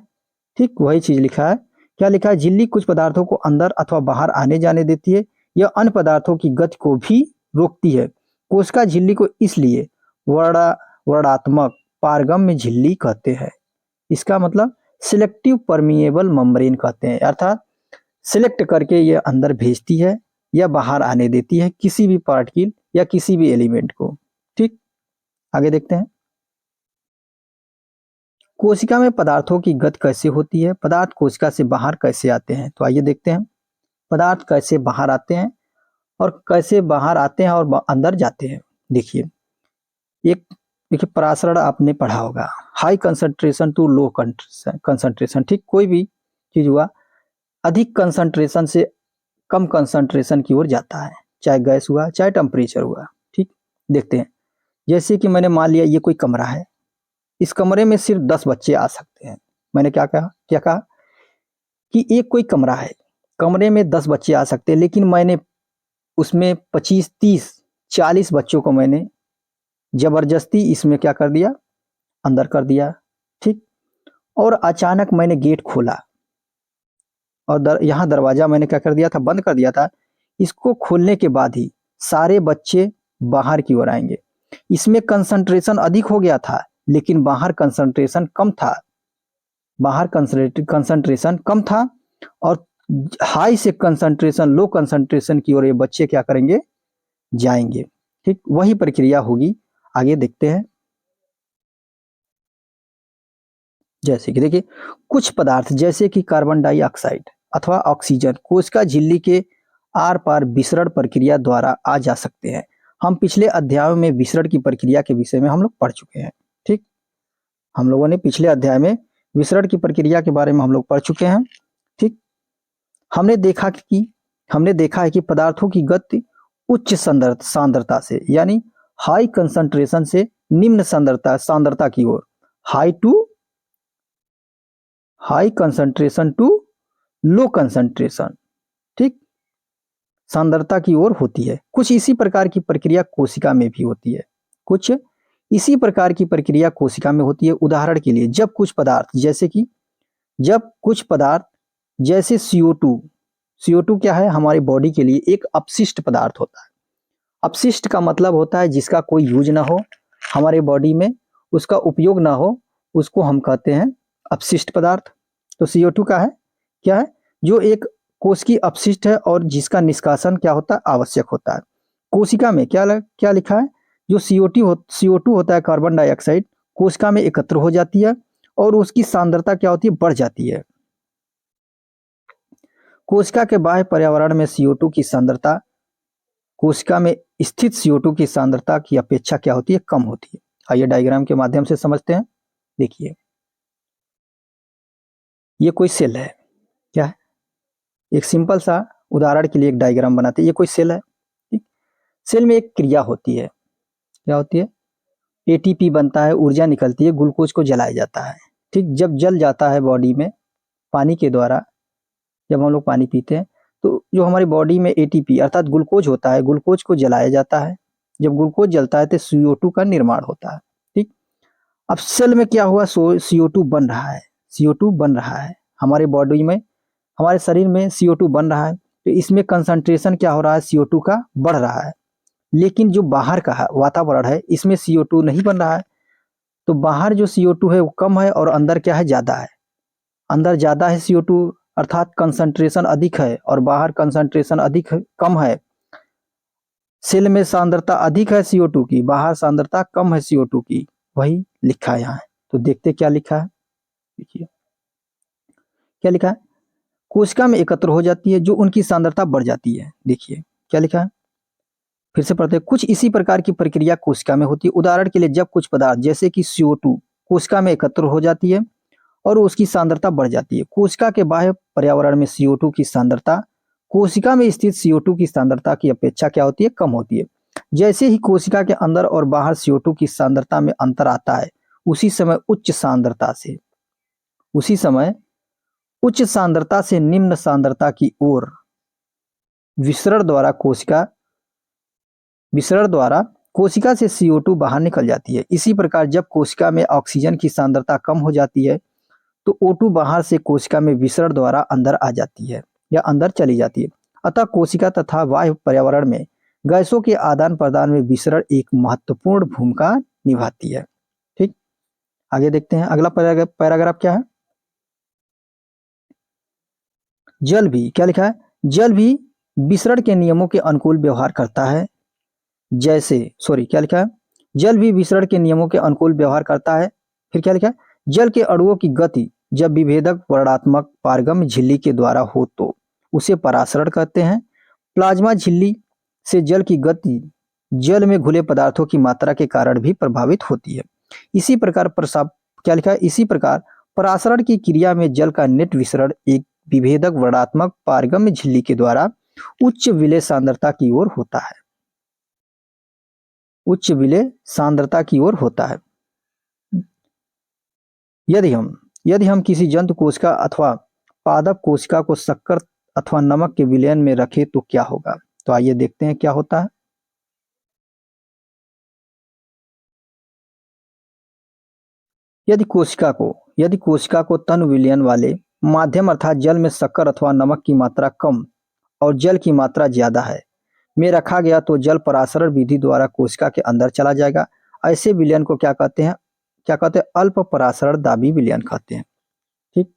ठीक, वही चीज लिखा है। क्या लिखा है, झिल्ली कुछ पदार्थों को अंदर अथवा बाहर आने जाने देती है, यह अन्य पदार्थों की गति को भी रोकती है। कोशिका झिल्ली को इसलिए वर्णात्मक पारगम्य झिल्ली कहते हैं। इसका मतलब सिलेक्टिव परमिएबल मेम्ब्रेन कहते हैं, अर्थात सिलेक्ट करके ये अंदर भेजती है या बाहर आने देती है किसी भी पार्टिकल या किसी भी एलिमेंट को। ठीक, आगे देखते हैं, कोशिका में पदार्थों की गति कैसे होती है, पदार्थ कोशिका से बाहर कैसे आते हैं। तो आइए देखते हैं पदार्थ कैसे बाहर आते हैं और कैसे बाहर आते हैं और अंदर जाते हैं। देखिए, एक देखिए पराशरण आपने पढ़ा होगा, high concentration to low concentration. ठीक, कोई भी चीज हुआ अधिक कंसंट्रेशन से कम कंसंट्रेशन की ओर जाता है, चाहे गैस हुआ चाहे टेम्परेचर हुआ। ठीक, देखते हैं, जैसे कि मैंने मान लिया ये कोई कमरा है, इस कमरे में सिर्फ 10 बच्चे आ सकते हैं। मैंने क्या कहा कि एक कोई कमरा है, कमरे में 10 बच्चे आ सकते हैं, लेकिन मैंने उसमें 25, 30, 40 बच्चों को मैंने जबरदस्ती इसमें क्या कर दिया, अंदर कर दिया। ठीक, और अचानक मैंने गेट खोला और यहाँ दरवाजा मैंने क्या कर दिया था, बंद कर दिया था। इसको खोलने के बाद ही सारे बच्चे बाहर की ओर आएंगे। इसमें कंसंट्रेशन अधिक हो गया था, लेकिन बाहर कंसंट्रेशन कम था, बाहर कंसंट्रेशन कम था, और हाई से कंसंट्रेशन लो कंसंट्रेशन की ओर ये बच्चे क्या करेंगे, जाएंगे। ठीक, वही प्रक्रिया होगी, आगे देखते हैं। जैसे कि देखिए, कुछ पदार्थ जैसे कि कार्बन डाइऑक्साइड अथवा ऑक्सीजन कोशिका झिल्ली के आर पार विसरण प्रक्रिया द्वारा आ जा सकते हैं। हम पिछले अध्यायों में विसरण की प्रक्रिया के विषय में हम लोग पढ़ चुके हैं। ठीक, हम लोगों ने पिछले अध्याय में विसरण की प्रक्रिया के बारे में हम लोग पढ़ चुके हैं। ठीक, हमने देखा है कि पदार्थों की गति उच्च सांद्रता से यानी हाई कंसंट्रेशन से निम्न सांद्रता की ओर, high concentration to low concentration, ठीक, सांद्रता की ओर होती है। कुछ इसी प्रकार की प्रक्रिया कोशिका में भी होती है। कुछ इसी प्रकार की प्रक्रिया कोशिका में होती है। उदाहरण के लिए जब कुछ पदार्थ जैसे CO2 क्या है, हमारी बॉडी के लिए एक अपशिष्ट पदार्थ होता है। अपशिष्ट का मतलब होता है जिसका कोई यूज ना हो, हमारे बॉडी में उसका उपयोग ना हो, उसको हम कहते हैं अपशिष्ट पदार्थ। तो CO2 का है क्या है, जो एक कोश की अपशिष्ट है और जिसका निष्कासन क्या होता है, आवश्यक होता है। कोशिका में क्या लिखा है, जो CO2 होता है, कार्बन डाइऑक्साइड, कोशिका में एकत्र हो जाती है और उसकी सांद्रता क्या होती है, बढ़ जाती है। कोशिका के बाह्य पर्यावरण में CO2 की सांद्रता कोशिका में स्थित CO2 की सांद्रता की अपेक्षा क्या होती है, कम होती है। आइए डायग्राम के माध्यम से समझते हैं। देखिए, ये कोई सेल है, क्या है, एक सिंपल सा उदाहरण के लिए एक डायग्राम बनाते हैं। ये कोई सेल है, ठीक, सेल में एक क्रिया होती है, क्या होती है, ATP बनता है, ऊर्जा निकलती है, ग्लूकोज को जलाया जाता है। ठीक, जब जल जाता है बॉडी में पानी के द्वारा, जब हम लोग पानी पीते हैं तो जो हमारी बॉडी में ATP अर्थात ग्लूकोज होता है, ग्लूकोज को जलाया जाता है। जब ग्लूकोज जलता है तो CO2 का निर्माण होता है। ठीक, अब सेल में क्या हुआ, CO2 बन रहा है, CO2 बन रहा है हमारे बॉडी में, हमारे शरीर में CO2 बन रहा है। तो इसमें कंसंट्रेशन क्या हो रहा है, CO2 का बढ़ रहा है। लेकिन जो बाहर का वातावरण है, इसमें CO2 नहीं बन रहा है। तो बाहर जो CO2 है वो कम है और अंदर क्या है, ज्यादा है। अंदर ज्यादा है CO2 अर्थात कंसंट्रेशन अधिक है और बाहर कंसंट्रेशन अधिक है, कम है। सेल में सांद्रता अधिक है CO2 की, बाहर सांद्रता कम है CO2 की, वही लिखा है यहाँ। तो देखते क्या लिखा है, देखिए क्या लिखा है, कोशिका में एकत्र हो जाती है जो उनकी सांद्रता बढ़ जाती है। देखिए क्या लिखा है, फिर से पढ़ते हैं। कुछ इसी प्रकार की प्रक्रिया कोशिका में होती है। उदाहरण के लिए जब कुछ पदार्थ जैसे कि CO2 कोशिका में एकत्र हो जाती है और उसकी सांद्रता बढ़ जाती है। कोशिका के बाह्य पर्यावरण में CO2 की सांद्रता कोशिका में स्थित CO2 की सांद्रता की अपेक्षा क्या होती है, कम होती है। जैसे ही कोशिका के अंदर और बाहर CO2 की सांद्रता में अंतर आता है, उसी समय उच्च सांद्रता से निम्न सांद्रता की ओर विसरण द्वारा कोशिका से CO2 बाहर निकल जाती है। इसी प्रकार जब कोशिका में ऑक्सीजन की सांद्रता कम हो जाती है तो O2 बाहर से कोशिका में विसरण द्वारा अंदर आ जाती है या अंदर चली जाती है। अतः कोशिका तथा बाह्य पर्यावरण में गैसों के आदान प्रदान में विसरण एक महत्वपूर्ण भूमिका निभाती है। ठीक, आगे देखते हैं। अगला पैराग्राफ क्या है, जल भी क्या लिखा है, जल भी विसरण के नियमों के अनुकूल व्यवहार करता है। क्या लिखा है, जल भी विसरण के नियमों के अनुकूल व्यवहार करता है। फिर क्या लिखा है, जल के अणुओं की गति जब विभेदक वर्णात्मक पारगम्य झिल्ली के द्वारा हो तो उसे परासरण कहते हैं। प्लाज्मा झिल्ली से जल की गति जल में घुले पदार्थों की मात्रा के कारण भी प्रभावित होती है। इसी प्रकार परासरण की क्रिया में जल का नेट विसरण एक विभेदक वर्णात्मक पारगम्य झिल्ली के द्वारा उच्च विलय सांद्रता की ओर होता है। यदि हम किसी जंतु कोशिका अथवा पादप कोशिका को शक्कर अथवा नमक के विलयन में रखें तो क्या होगा। तो आइए देखते हैं क्या होता है। यदि कोशिका को तन विलयन वाले माध्यम अर्थात जल में शक्कर अथवा नमक की मात्रा कम और जल की मात्रा ज्यादा है में रखा गया तो जल परासरण विधि द्वारा कोशिका के अंदर चला जाएगा। ऐसे विलयन को क्या कहते हैं, अल्प परासरण दाबी विलयन कहते हैं। ठीक,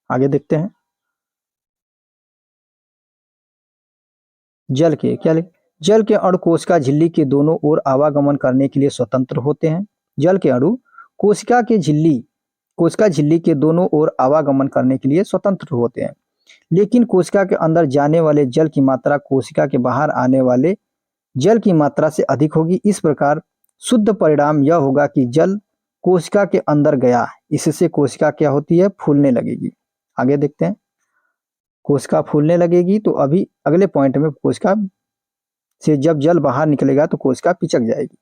आगे देखते हैं। जल के अणु कोशिका झिल्ली के दोनों ओर आवागमन करने के लिए स्वतंत्र होते हैं। जल के अणु कोशिका झिल्ली के दोनों ओर आवागमन करने के लिए स्वतंत्र होते हैं, लेकिन कोशिका के अंदर जाने वाले जल की मात्रा कोशिका के बाहर आने वाले जल की मात्रा से अधिक होगी। इस प्रकार शुद्ध परिणाम यह होगा कि जल कोशिका के अंदर गया, इससे कोशिका क्या होती है, फूलने लगेगी। आगे देखते हैं, कोशिका फूलने लगेगी तो अभी अगले पॉइंट में कोशिका से जब जल बाहर निकलेगा तो कोशिका पिचक जाएगी।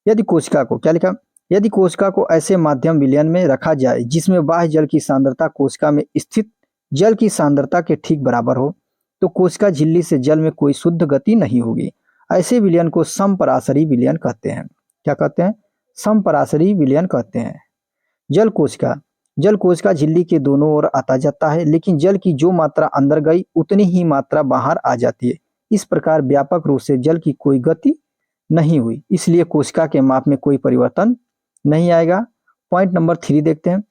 यदि कोशिका को क्या लिखा, यदि कोशिका को ऐसे माध्यम विलयन में रखा जाए जिसमें बाह्य जल की सांद्रता कोशिका में स्थित जल की सांद्रता के ठीक बराबर हो, तो कोशिका झिल्ली से जल में कोई शुद्ध गति नहीं होगी। ऐसे विलयन को समपराशरी विलयन कहते हैं। क्या कहते हैं, समपराशरी विलयन कहते हैं। जल कोशिका झिल्ली के दोनों ओर आता जाता है, लेकिन जल की जो मात्रा अंदर गई उतनी ही मात्रा बाहर आ जाती है। इस प्रकार व्यापक रूप से जल की कोई गति नहीं हुई, इसलिए कोशिका के माप में कोई परिवर्तन नहीं आएगा। पॉइंट नंबर 3 देखते हैं।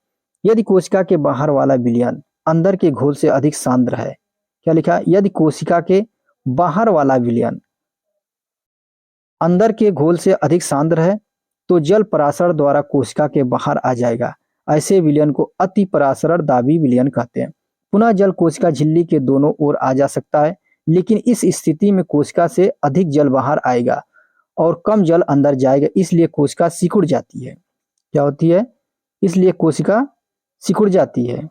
यदि कोशिका के बाहर वाला विलयन अंदर के घोल से अधिक सांद्र है, क्या लिखा, यदि कोशिका के बाहर वाला विलयन अंदर के घोल से अधिक सांद्र है तो जल परासरण द्वारा कोशिका के बाहर आ जाएगा। ऐसे विलयन को अति परासरण दाबी विलयन कहते हैं। पुनः जल कोशिका झिल्ली के दोनों ओर आ जा सकता है, लेकिन इस स्थिति में कोशिका से अधिक जल बाहर आएगा और कम जल अंदर जाएगा, इसलिए कोशिका सिकुड़ जाती है। क्या होती है, इसलिए कोशिका सिकुड़ जाती है।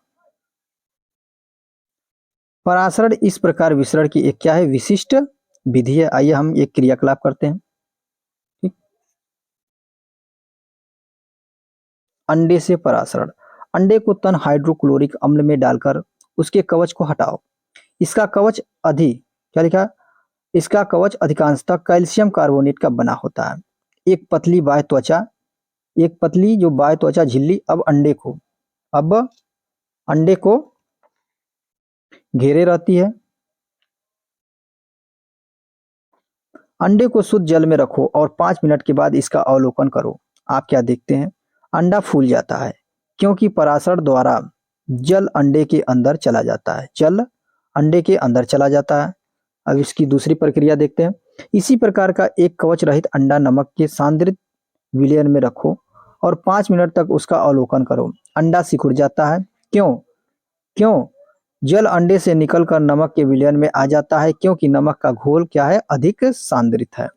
परासरण इस प्रकार विसरण की एक क्या है, विशिष्ट विधि है। आइए हम एक क्रियाकलाप करते हैं। ठीक, अंडे से परासरण। अंडे को तन हाइड्रोक्लोरिक अम्ल में डालकर उसके कवच को हटाओ। इसका कवच क्या लिखा, इसका कवच अधिकांशतः कैल्शियम कार्बोनेट का बना होता है। एक पतली जो बाह्य त्वचा झिल्ली अब अंडे को घेरे रहती है। अंडे को शुद्ध जल में रखो और 5 मिनट के बाद इसका अवलोकन करो। आप क्या देखते हैं, अंडा फूल जाता है, क्योंकि परासरण द्वारा जल अंडे के अंदर चला जाता है। अब इसकी दूसरी प्रक्रिया देखते हैं। इसी प्रकार का एक कवच रहित अंडा नमक के सांद्रित विलयन में रखो और 5 मिनट तक उसका अवलोकन करो। अंडा सिकुड़ जाता है। क्यों? जल अंडे से निकलकर नमक के विलयन में आ जाता है, क्योंकि नमक का घोल क्या है, अधिक सांद्रित है।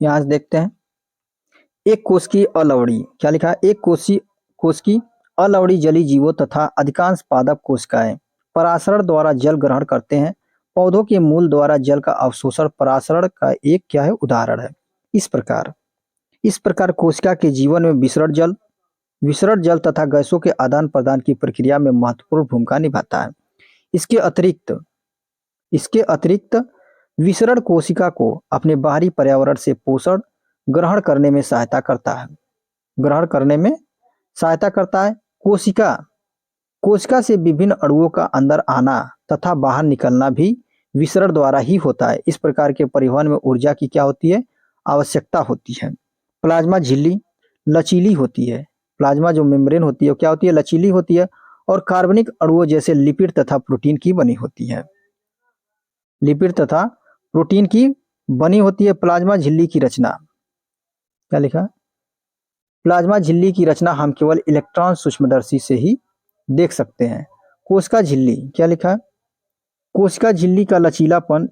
यहां से देखते हैं, एक कोश की अलवड़ी, क्या लिखा है, एक कोश की अलवड़ी जली जीवों तथा अधिकांश पादप कोशिकाएं परासरण द्वारा जल ग्रहण करते हैं। पौधों के मूल द्वारा जल का अवशोषण परासरण का एक क्या है, उदाहरण है। इस प्रकार कोशिका के जीवन में विसरण जल तथा गैसों के आदान प्रदान की प्रक्रिया में महत्वपूर्ण भूमिका निभाता है। इसके अतिरिक्त विसरण कोशिका को अपने बाहरी पर्यावरण से पोषण ग्रहण करने में सहायता करता है। कोशिका से विभिन्न अणुओं का अंदर आना तथा बाहर निकलना भी विसरण द्वारा ही होता है। इस प्रकार के परिवहन में ऊर्जा की क्या होती है, आवश्यकता होती है। प्लाज्मा झिल्ली लचीली होती है। प्लाज्मा जो मेम्ब्रेन होती है क्या होती है, लचीली होती है और कार्बनिक अणुओं जैसे लिपिड तथा प्रोटीन की बनी होती है। प्लाज्मा झिल्ली की रचना, क्या लिखा, प्लाज्मा झिल्ली की रचना हम केवल इलेक्ट्रॉन सूक्ष्मदर्शी से ही देख सकते हैं। कोशिका झिल्ली, क्या लिखा, कोशिका झिल्ली का लचीलापन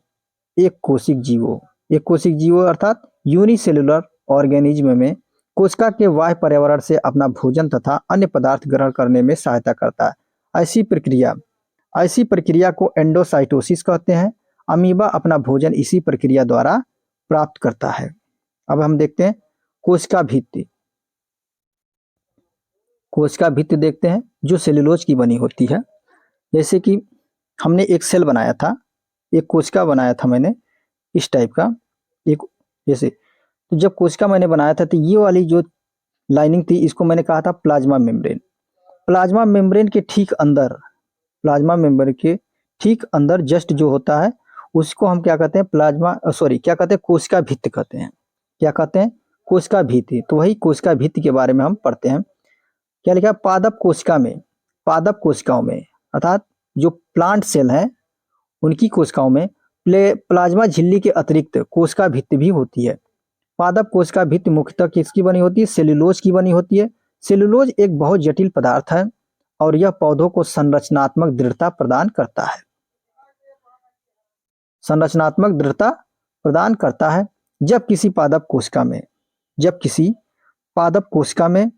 एक कोशिक जीवों अर्थात यूनिसेलुलर ऑर्गेनिज्म में कोशिका के बाह्य पर्यावरण से अपना भोजन तथा अन्य पदार्थ ग्रहण करने में सहायता करता है। ऐसी प्रक्रिया को एंडोसाइटोसिस कहते हैं। अमीबा अपना भोजन इसी प्रक्रिया द्वारा प्राप्त करता है। अब हम देखते हैं कोशिका भित्ति देखते हैं, जो सेलुलोज की बनी होती है। जैसे कि हमने एक सेल बनाया था, एक कोशिका बनाया था मैंने इस टाइप का, एक जैसे, तो जब कोशिका मैंने बनाया था तो ये वाली जो लाइनिंग थी इसको मैंने कहा था प्लाज्मा मेम्ब्रेन। प्लाज्मा मेम्ब्रेन के ठीक अंदर जस्ट जो होता है उसको हम क्या कहते हैं, कोशिका भित्ति कहते हैं। क्या कहते हैं, कोशिका भित्ति। तो वही कोशिका भित्ति के बारे में हम पढ़ते हैं। क्या लिखा, पादप कोशिकाओं में अर्थात जो प्लांट सेल हैं उनकी कोशिकाओं में प्लाज्मा झिल्ली के अतिरिक्त कोशिका भित्ति भी होती है। पादप कोशिका भित्ति मुख्यतः किसकी बनी होती है, सेलुलोज की बनी होती है। सेलुलोज एक बहुत जटिल पदार्थ है और यह पौधों को संरचनात्मक दृढ़ता प्रदान करता है। संरचनात्मक दृढ़ता प्रदान करता है। जब किसी पादप कोशिका में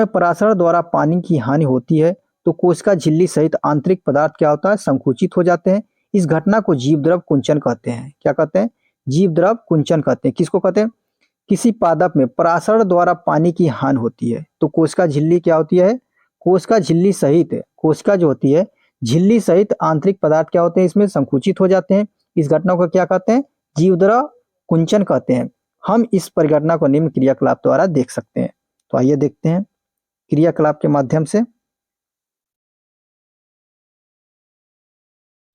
पराशरण द्वारा पानी की हानि होती है तो कोशिका झिल्ली सहित आंतरिक पदार्थ क्या होता है, संकुचित हो जाते हैं। इस घटना को जीवद्रव कुंचन कहते हैं। क्या कहते हैं? जीवद्रव कुंचन कहते हैं। किसको कहते हैं? किसी पादप में पराशरण द्वारा पानी की हानि होती है तो कोशिका झिल्ली क्या होती है, कोशिका जो होती है झिल्ली सहित आंतरिक पदार्थ क्या होते हैं, इसमें संकुचित हो जाते हैं। इस घटना को क्या कहते हैं? जीवद्रव कुंचन कहते हैं। हम इस परिघटना को निम्न क्रियाकलाप द्वारा देख सकते हैं। तो आइए देखते हैं क्रियाकलाप के माध्यम से।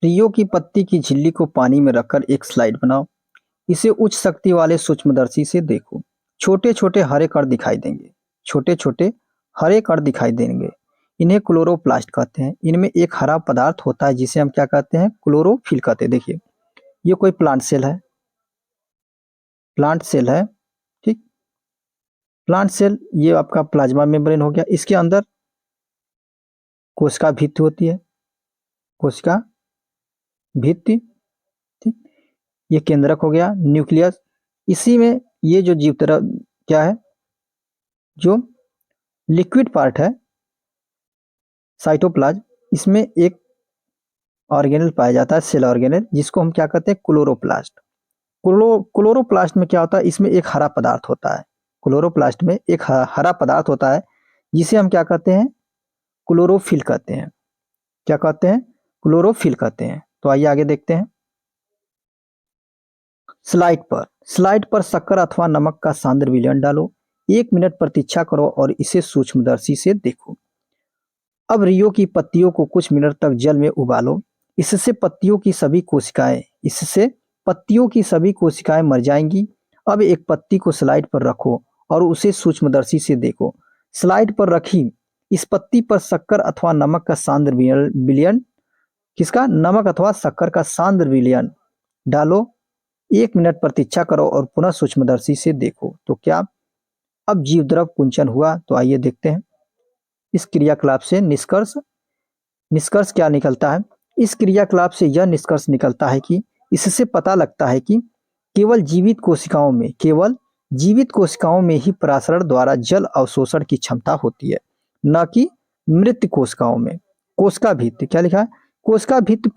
रियो की पत्ती की झिल्ली को पानी में रखकर एक स्लाइड बनाओ। इसे उच्च शक्ति वाले सूक्ष्मदर्शी से देखो। छोटे छोटे हरे कण दिखाई देंगे। इन्हें क्लोरोप्लास्ट कहते हैं। इनमें एक हरा पदार्थ होता है जिसे हम क्या कहते हैं? क्लोरोफिल कहते हैं। देखिए ये कोई प्लांट सेल है, ठीक। प्लांट सेल ये आपका प्लाज्मा मेम्ब्रेन हो गया। इसके अंदर कोशिका भित्ति होती है, ठीक। ये केंद्रक हो गया, न्यूक्लियस। इसी में ये जो जीवद्रव क्या है, जो लिक्विड पार्ट है साइटोप्लाज्म, इसमें एक ऑर्गेनेल पाया जाता है, सेल ऑर्गेनेल, जिसको हम क्या कहते हैं? क्लोरोप्लास्ट। क्लोरोप्लास्ट में क्या होता है? इसमें एक हरा पदार्थ होता है। क्लोरोप्लास्ट में एक हरा पदार्थ होता है जिसे हम क्या कहते हैं? क्लोरोफिल कहते हैं। क्या कहते हैं? क्लोरोफिल कहते हैं। तो आइए आगे देखते हैं। स्लाइड पर शक्कर अथवा नमक का सांद्र विलयन डालो। 1 मिनट प्रतीक्षा करो और इसे सूक्ष्मदर्शी से देखो। अब रियो की पत्तियों को कुछ मिनट तक जल में उबालो। इससे पत्तियों की सभी कोशिकाएं मर जाएंगी। अब एक पत्ती को स्लाइड पर रखो और उसे सूक्ष्मदर्शी से देखो। स्लाइड पर रखी इस पत्ती पर शक्कर अथवा नमक का सांद्र विलयन, किसका? नमक अथवा शक्कर का सांद्र विलयन डालो। 1 मिनट प्रतीक्षा करो और पुनः सूक्ष्मदर्शी से देखो। तो क्या अब जीवद्रव कुंचन हुआ? तो आइए देखते हैं इस क्रियाकलाप से निष्कर्ष क्या निकलता है। इस क्रियाकलाप से यह निष्कर्ष निकलता है कि इससे पता लगता है कि केवल जीवित कोशिकाओं में ही पराशरण द्वारा जल अवशोषण की क्षमता होती है, न कि मृत कोशिकाओं में। कोशिका भित्ति क्या लिखा है? कोशिका भित्ति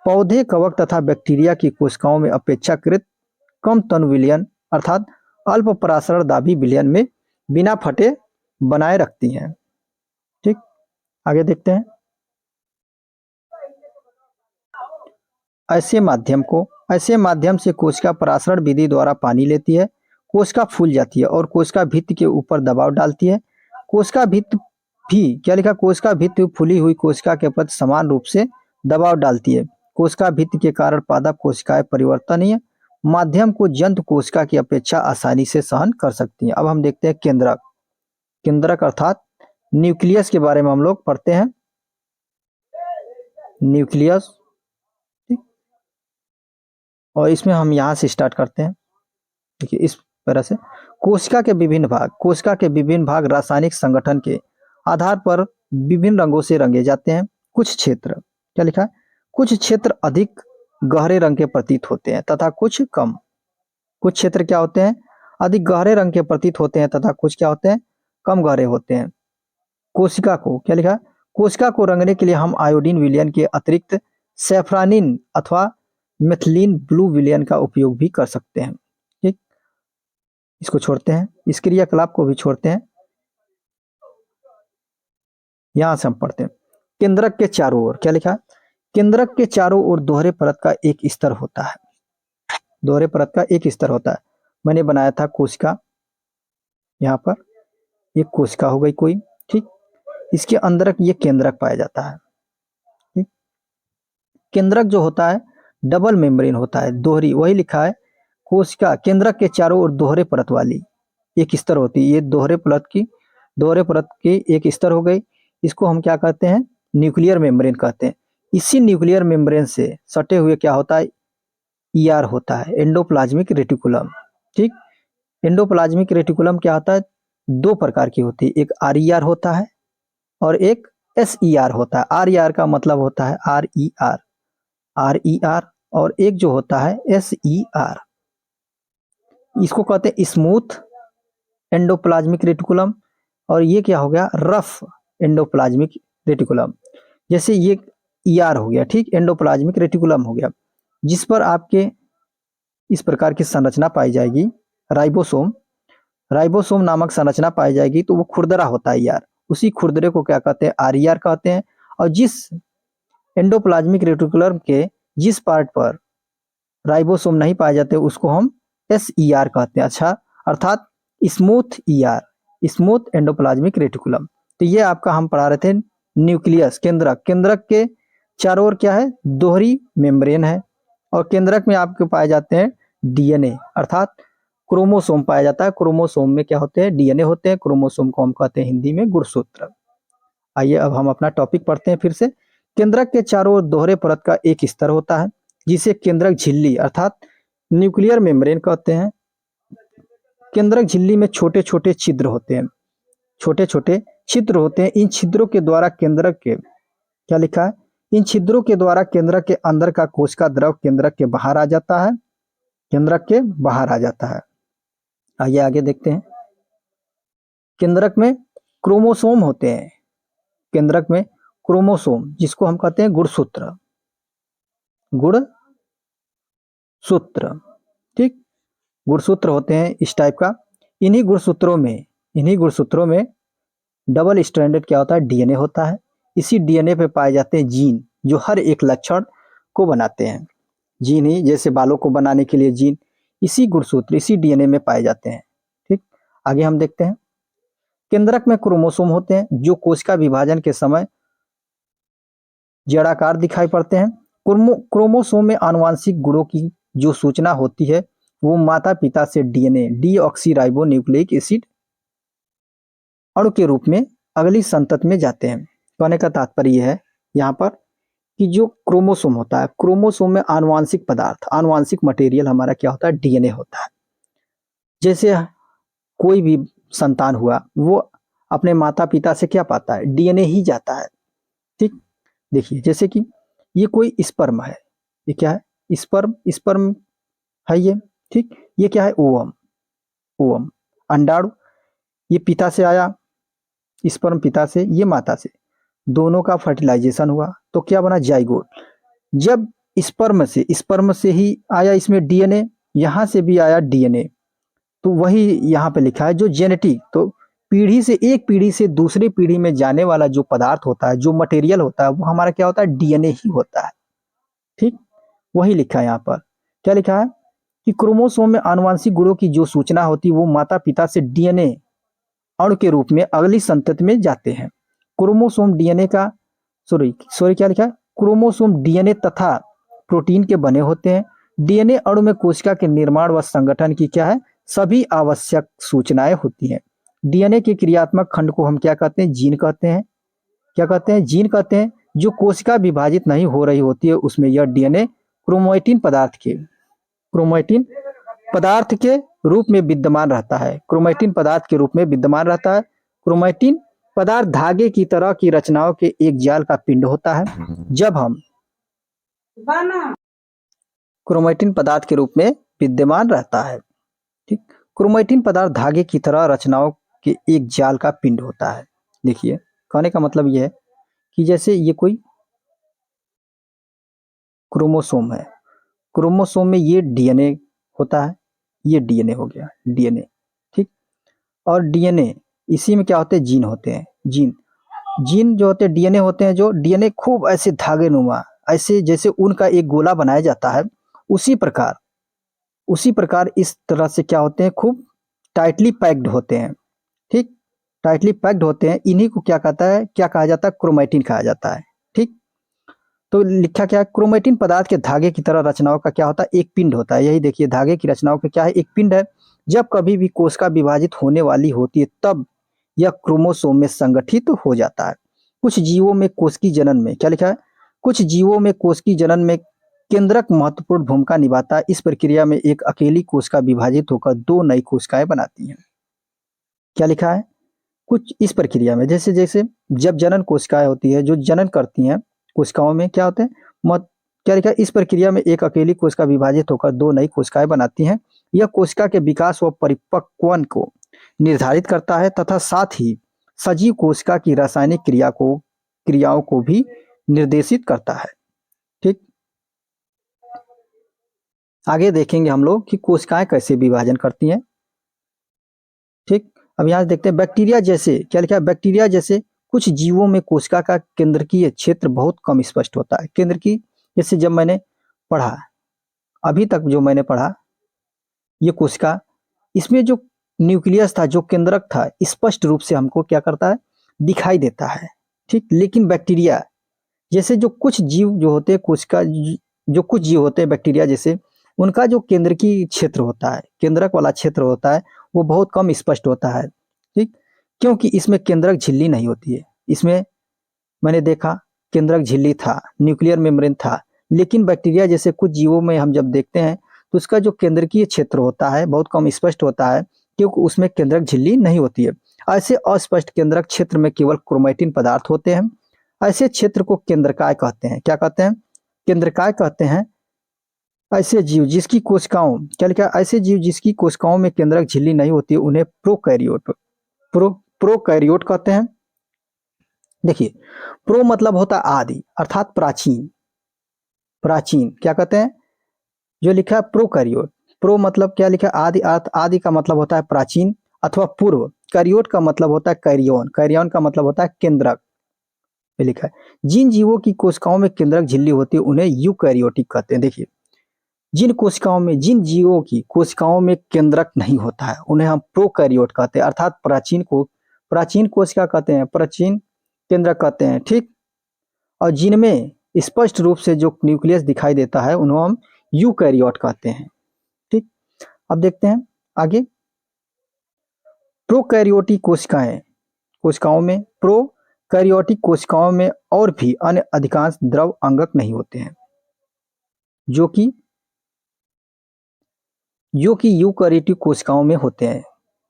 पौधे, कवक तथा बैक्टीरिया की कोशिकाओं में अपेक्षाकृत कम तनु विलयन अर्थात अल्प पराशरण दाबी विलयन में बिना फटे बनाए रखती हैं। ठीक, आगे देखते हैं। ऐसे माध्यम से कोशिका पराशरण विधि द्वारा पानी लेती है। कोशिका फूल जाती है और कोशिका भित्ति के ऊपर दबाव डालती है। कोशिका भित्ति भी क्या लिखा? कोशिका भित्ति फूली हुई कोशिका के प्रति समान रूप से दबाव डालती है। कोशिका भित्ति के कारण पादप कोशिकाएं परिवर्तनीय माध्यम को जंतु कोशिका की अपेक्षा आसानी से सहन कर सकती हैं। अब हम देखते हैं केंद्रक अर्थात न्यूक्लियस के बारे में हम लोग पढ़ते हैं। न्यूक्लियस, और इसमें हम यहाँ से स्टार्ट करते हैं। देखिए इस तरह से कोशिका के विभिन्न भाग रासायनिक संगठन के आधार पर विभिन्न रंगों से रंगे जाते हैं। कुछ क्षेत्र क्या लिखा है? कुछ क्षेत्र अधिक गहरे रंग के प्रतीत होते हैं तथा कुछ कम। कुछ क्षेत्र क्या होते हैं? अधिक गहरे रंग के प्रतीत होते हैं तथा कुछ क्या होते हैं? कम गहरे होते हैं। कोशिका को क्या लिखा है? कोशिका को रंगने के लिए हम आयोडीन विलयन के अतिरिक्त सैफरानिन अथवा मिथिलीन ब्लू विलयन का उपयोग भी कर सकते हैं। ठीक, इसको छोड़ते हैं, इस क्रियाकलाप को भी छोड़ते हैं। यहां से हम पढ़ते हैं। केंद्रक के चारों ओर क्या लिखा है? केंद्रक के चारों ओर दोहरे परत का एक स्तर होता है। दोहरे परत का एक स्तर होता है। मैंने बनाया था कोशिका, यहाँ पर एक कोशिका हो गई कोई, ठीक। इसके अंदर ये केंद्रक पाया जाता है। ठीक, केंद्रक जो होता है डबल मेम्ब्रेन होता है, दोहरी, वही लिखा है। कोशिका केंद्रक के चारों ओर दोहरे परत वाली एक स्तर होती है। ये दोहरे परत की एक स्तर हो गई। इसको हम क्या कहते हैं? न्यूक्लियर मेम्ब्रेन कहते हैं। इसी न्यूक्लियर मेम्ब्रेन से सटे हुए क्या होता है? ईआर होता है, एंडोप्लाज्मिक रेटिकुलम। ठीक, एंडोप्लाज्मिक रेटिकुलम क्या होता है? दो प्रकार की होती है, एक RER होता है और एक SER होता है। RER का मतलब होता है RER और एक जो होता है SER, इसको कहते हैं स्मूथ एंडोप्लाज्मिक रेटिकुलम और ये क्या हो गया, रफ एंडोप्लाज्मिक रेटिकुलम। जैसे ये ER हो गया, ठीक, एंडोप्लाज्मिक रेटिकुलम हो गया, जिस पर आपके इस प्रकार की संरचना पाई जाएगी, राइबोसोम, राइबोसोम नामक संरचना पाई जाएगी। तो वो खुरदरा होता है यार, उसी खुरदरे को क्या कहते हैं, RER कहते हैं। और जिस एंडोप्लाज्मिक रेटिकुलम के जिस पार्ट पर राइबोसोम नहीं पाए जाते उसको हम SER कहते हैं। अच्छा, अर्थात smooth ER, smooth endoplasmic reticulum. तो ये आपका हम पढ़ा रहे थे न्यूक्लियस, केंद्रक। केंद्रक के चारों ओर क्या है, दोहरी मेम्ब्रेन है और केंद्रक में आपके पाए जाते हैं DNA, अर्थात क्रोमोसोम पाया जाता है। क्रोमोसोम में क्या होते हैं, DNA होते हैं। क्रोमोसोम को हम कहते हैं हिंदी में गुणसूत्र। आइए अब हम अपना टॉपिक पढ़ते हैं फिर से। केंद्रक के चारों ओर दोहरे परत का एक स्तर होता है जिसे केंद्रक झिल्ली अर्थात न्यूक्लियर मेम्ब्रेन कहते हैं। केंद्रक झिल्ली में छोटे छोटे छिद्र होते हैं, छोटे छोटे छिद्र होते हैं। इन छिद्रों के द्वारा केंद्रक के, क्या लिखा है, इन छिद्रों के द्वारा केंद्रक के अंदर का कोशिका द्रव केंद्रक के बाहर आ जाता है, केंद्रक के बाहर आ जाता है। आइए आगे देखते हैं। केंद्रक में क्रोमोसोम होते हैं, केंद्रक में क्रोमोसोम जिसको हम कहते हैं गुणसूत्र, गुणसूत्र, ठीक, गुणसूत्र होते हैं इस टाइप का। इन्हीं गुणसूत्रों में डबल स्ट्रैंडेड क्या होता है, DNA होता है। इसी DNA पे पाए जाते हैं जीन जो हर एक लक्षण को बनाते हैं। जीन ही, जैसे बालों को बनाने के लिए जीन इसी गुणसूत्र, इसी DNA में पाए जाते हैं। ठीक, आगे हम देखते हैं। केंद्रक में क्रोमोसोम होते हैं जो कोशिका विभाजन के समय जड़ाकार दिखाई पड़ते हैं। क्रोमोसोम में आनुवांशिक गुणों की जो सूचना होती है वो माता पिता से DNA डीऑक्सीराइबो न्यूक्लिक एसिड अणु के रूप में अगली संतति में जाते हैं। कहने का तात्पर्य यह है यहाँ पर कि जो क्रोमोसोम होता है, क्रोमोसोम में आनुवांशिक पदार्थ, आनुवांशिक मटेरियल हमारा क्या होता है, DNA होता है। जैसे कोई भी संतान हुआ वो अपने माता पिता से क्या पाता है, DNA ही जाता है। ठीक, देखिए जैसे कि ये कोई स्पर्म है, ये क्या है, स्पर्म, स्पर्म है ये, ठीक, ये क्या है, ओवम, ओवम, अंडाणु, ये पिता से आया, स्पर्म पिता से, ये माता से, दोनों का फर्टिलाइजेशन हुआ तो क्या बना, जाइगोट। जब स्पर्म से ही आया इसमें DNA, यहां से भी आया DNA, तो वही यहाँ पे लिखा है जो जेनेटिक, तो पीढ़ी से, एक पीढ़ी से दूसरी पीढ़ी में जाने वाला जो पदार्थ होता है, जो मटेरियल होता है, वो हमारा क्या होता है, DNA ही होता है। ठीक, वही लिखा है यहाँ पर, क्या लिखा है कि क्रोमोसोम में आनुवांशिक गुणों की जो सूचना होती है वो माता पिता से DNA अणु के रूप में अगली संतति में जाते हैं। क्रोमोसोम DNA का सॉरी क्या लिखा है, क्रोमोसोम DNA तथा प्रोटीन के बने होते हैं। DNA अणु में कोशिका के निर्माण व संगठन की क्या है, सभी आवश्यक सूचनाएं होती हैं। DNA के क्रियात्मक खंड को हम क्या कहते हैं, जीन कहते हैं। क्या कहते हैं, जीन कहते हैं। जो कोशिका विभाजित नहीं हो रही होती है उसमें यह DNA क्रोमैटिन पदार्थ के रूप में विद्यमान रहता है, क्रोमैटिन पदार्थ के रूप में विद्यमान रहता है। क्रोमैटिन पदार्थ धागे की तरह की रचनाओं के एक जाल का पिंड होता है। जब हम क्रोमैटिन पदार्थ के रूप में विद्यमान रहता है, ठीक, क्रोमैटिन पदार्थ धागे की तरह रचनाओं के एक जाल का पिंड होता है। देखिए कहने का मतलब यह है कि जैसे ये कोई क्रोमोसोम है, क्रोमोसोम में ये DNA होता है, ये DNA हो गया, DNA, ठीक, और DNA इसी में क्या होते हैं, जीन होते हैं। जीन जो होते हैं DNA होते हैं, जो DNA खूब ऐसे धागे नुमा, ऐसे जैसे ऊन का एक गोला बनाया जाता है, उसी प्रकार इस तरह से क्या होते हैं, खूब टाइटली पैक्ड होते हैं। ठीक, टाइटली पैक्ड होते हैं। इन्हीं को क्या कहा जाता है, क्रोमैटिन कहा जाता है। ठीक, तो लिखा क्या है, क्रोमैटिन पदार्थ के धागे की तरह रचनाओं का क्या होता है, एक पिंड होता है। यही देखिए धागे की रचनाओं का क्या है, एक पिंड है। जब कभी भी कोशिका विभाजित होने वाली होती है तब यह क्रोमोसोम में संगठित हो जाता है। कुछ जीवों में कोशिकीय जनन में, क्या लिखा है, कुछ जीवों में कोशिकीय जनन में केंद्रक महत्वपूर्ण भूमिका निभाता है। इस प्रक्रिया में एक अकेली कोशिका विभाजित होकर दो नई कोशिकाएं बनाती हैं। क्या लिखा है, कुछ इस प्रक्रिया में जैसे जैसे जब जनन कोशिकाएं होती है जो जनन करती हैं कोशिकाओं में क्या होते हैं मत क्या लिखा है, इस प्रक्रिया में एक अकेली कोशिका विभाजित होकर दो नई कोशिकाएं बनाती हैं। यह कोशिका के विकास व परिपक्वन को निर्धारित करता है तथा साथ ही सजीव कोशिका की रासायनिक क्रियाओं को भी निर्देशित करता है। ठीक, आगे देखेंगे हम लोग कि कोशिकाएं कैसे विभाजन करती हैं। ठीक, अब यहाँ देखते हैं बैक्टीरिया जैसे क्या लिखा है, बैक्टीरिया जैसे कुछ जीवों में कोशिका का केंद्रकीय क्षेत्र बहुत कम स्पष्ट होता है। केंद्र की जैसे जब मैंने पढ़ा, अभी तक जो मैंने पढ़ा, ये कोशिका, इसमें जो न्यूक्लियस था, जो केंद्रक था, स्पष्ट रूप से हमको क्या करता है, दिखाई देता है। ठीक, लेकिन बैक्टीरिया जैसे जो कुछ जीव जो होते हैं कोशिका, जो कुछ जीव होते हैं बैक्टीरिया जैसे, उनका जो केंद्रकीय क्षेत्र होता है, केंद्रक वाला क्षेत्र होता है, वो बहुत कम स्पष्ट होता है। ठीक, क्योंकि इसमें केंद्रक झिल्ली नहीं होती है। इसमें मैंने देखा केंद्रक झिल्ली था, न्यूक्लियर मेम्ब्रेन था, लेकिन बैक्टीरिया जैसे कुछ जीवों में हम जब देखते हैं तो उसका जो केंद्रकीय क्षेत्र होता है बहुत कम स्पष्ट होता है, क्योंकि उसमें केंद्रक झिल्ली नहीं होती है। ऐसे अस्पष्ट केंद्रक क्षेत्र में केवल क्रोमैटिन पदार्थ होते हैं। ऐसे क्षेत्र को केंद्रकाय कहते हैं। क्या कहते हैं, केंद्रकाय कहते हैं। ऐसे जीव जिसकी कोशिकाओं क्या लिखा है, ऐसे जीव जिसकी कोशिकाओं में केंद्रक झिल्ली नहीं होती है उन्हें प्रोकैरियोट कहते हैं। देखिए, प्रो मतलब होता है आदि, अर्थात प्राचीन। प्राचीन क्या कहते हैं, जो लिखा है प्रोकैरियोट, प्रो मतलब क्या लिखा है, आदि, अर्थ आदि का मतलब होता है प्राचीन अथवा पूर्व। कैरियोट का मतलब होता है कैरियोन, कैरियोन का मतलब होता है केंद्रक, ये लिखा है। जिन जीवों की कोशिकाओं में केंद्रक झिल्ली होती है उन्हें यूकैरियोटिक कहते हैं। देखिए, जिन कोशिकाओं में, जिन जीवों की कोशिकाओं में केंद्रक नहीं होता है उन्हें हम प्रोकैरियोट कहते हैं, अर्थात प्राचीन कोशिका कहते हैं, प्राचीन केंद्रक कहते हैं। ठीक, और जिनमें स्पष्ट रूप से जो न्यूक्लियस दिखाई देता है उन्हें हम यूकैरियोट कहते हैं। ठीक, अब देखते हैं आगे, प्रोकैरियोटिक कोशिकाओं में प्रोकैरियोटिक कोशिकाओं में और भी अन्य अधिकांश द्रव अंगक नहीं होते हैं, जो कि यूकैरियोटिक कोशिकाओं में होते हैं।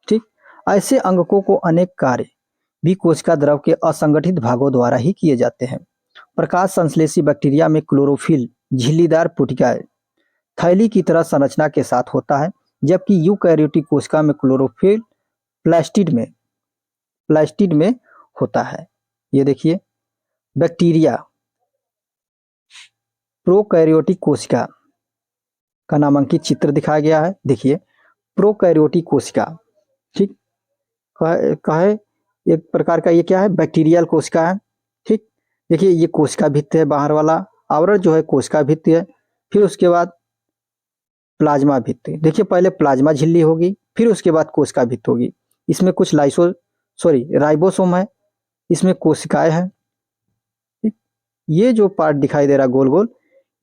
ठीक, ऐसे अंगकों को अनेक कार्य भी कोशिका द्रव के असंगठित भागों द्वारा ही किए जाते हैं। प्रकाश संश्लेषी बैक्टीरिया में क्लोरोफिल झिल्लीदार पुटिका थैली की तरह संरचना के साथ होता है, जबकि यूकैरियोटिक कोशिका में क्लोरोफिल प्लास्टिड में होता है। ये देखिए, बैक्टीरिया प्रोकैरियोटिक कोशिका का नामांकित चित्र दिखाया गया है। देखिए, प्रोकैरियोटिक कोशिका, ठीक, कहे एक प्रकार का ये क्या है, बैक्टीरियल कोशिका है। ठीक, देखिए ये कोशिका भित्ति है, बाहर वाला आवरण जो है कोशिका भित्ति है। फिर उसके बाद प्लाज्मा भित्ति, देखिए पहले प्लाज्मा झिल्ली होगी, फिर उसके बाद कोशिका भित्ति होगी। इसमें कुछ राइबोसोम है, इसमें कोशिकाएं हैं। ठीक, ये जो पार्ट दिखाई दे रहा है गोल गोल,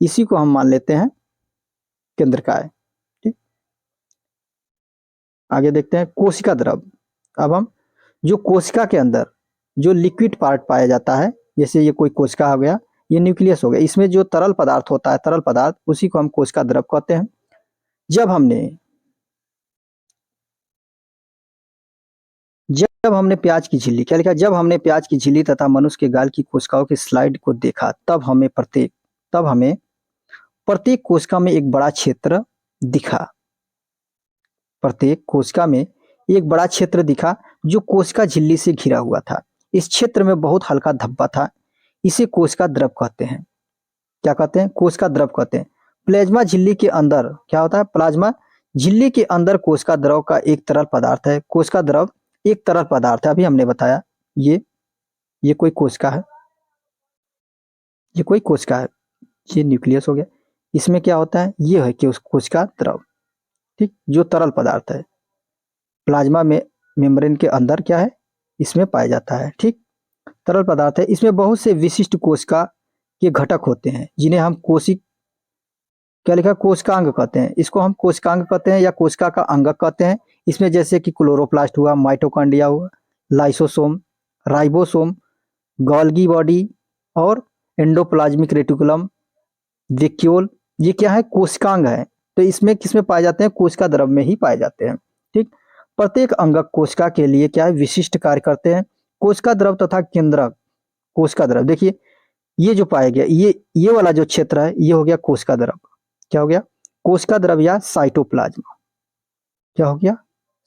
इसी को हम मान लेते हैं केंद्रकाय। ठीक, आगे देखते हैं कोशिका द्रव। अब हम जो कोशिका के अंदर जो लिक्विड पार्ट पाया जाता है, जैसे ये कोई कोशिका हो गया, ये न्यूक्लियस हो गया, इसमें जो तरल पदार्थ होता है, तरल पदार्थ, उसी को हम कोशिका द्रव कहते हैं। जब हमने प्याज की झिल्ली, क्या लिखा, जब हमने प्याज की झिल्ली तथा मनुष्य के गाल की कोशिकाओं की स्लाइड को देखा, तब हमें प्रत्येक कोशिका में एक बड़ा क्षेत्र दिखा। प्रत्येक कोशिका में एक बड़ा क्षेत्र दिखा जो कोशिका झिल्ली से घिरा हुआ था। इस क्षेत्र में बहुत हल्का धब्बा था। इसे कोशिका द्रव कहते हैं। क्या कहते हैं, कोशिका द्रव कहते हैं। प्लाज्मा झिल्ली के अंदर क्या होता है, प्लाज्मा झिल्ली के अंदर कोशिका द्रव का एक तरल पदार्थ है। कोशिका द्रव एक तरल पदार्थ है, अभी हमने बताया। ये कोई कोशिका है, ये कोई कोशिका है, ये न्यूक्लियस हो गया। इसमें क्या होता है, ये है कि उस कोशिका द्रव, ठीक, जो तरल पदार्थ है, प्लाज्मा में मेम्ब्रेन के अंदर क्या है, इसमें पाया जाता है। ठीक, तरल पदार्थ है। इसमें बहुत से विशिष्ट कोशिका के घटक होते हैं जिन्हें हम क्या लिखा, कोशिकांग कहते हैं। इसको हम कोशिकांग कहते हैं या कोशिका का अंगक कहते हैं। इसमें जैसे कि क्लोरोप्लास्ट हुआ, माइटोकॉन्ड्रिया हुआ, लाइसोसोम, राइबोसोम, गोल्गी बॉडी और एंडोप्लाज्मिक रेटिकुलम, वैक्यूल, ये क्या है, कोशिकांग है। तो इसमें किसमें पाए जाते हैं, कोशिका द्रव में ही पाए जाते हैं। ठीक, प्रत्येक अंगक कोशिका के लिए क्या है, विशिष्ट कार्य करते हैं। कोशिका द्रव तथा केंद्रक कोशिका द्रव, देखिए ये जो पाया गया, ये वाला जो क्षेत्र है ये हो गया कोशिका द्रव। क्या हो गया, कोशिका द्रव या साइटोप्लाज्म। क्या हो गया,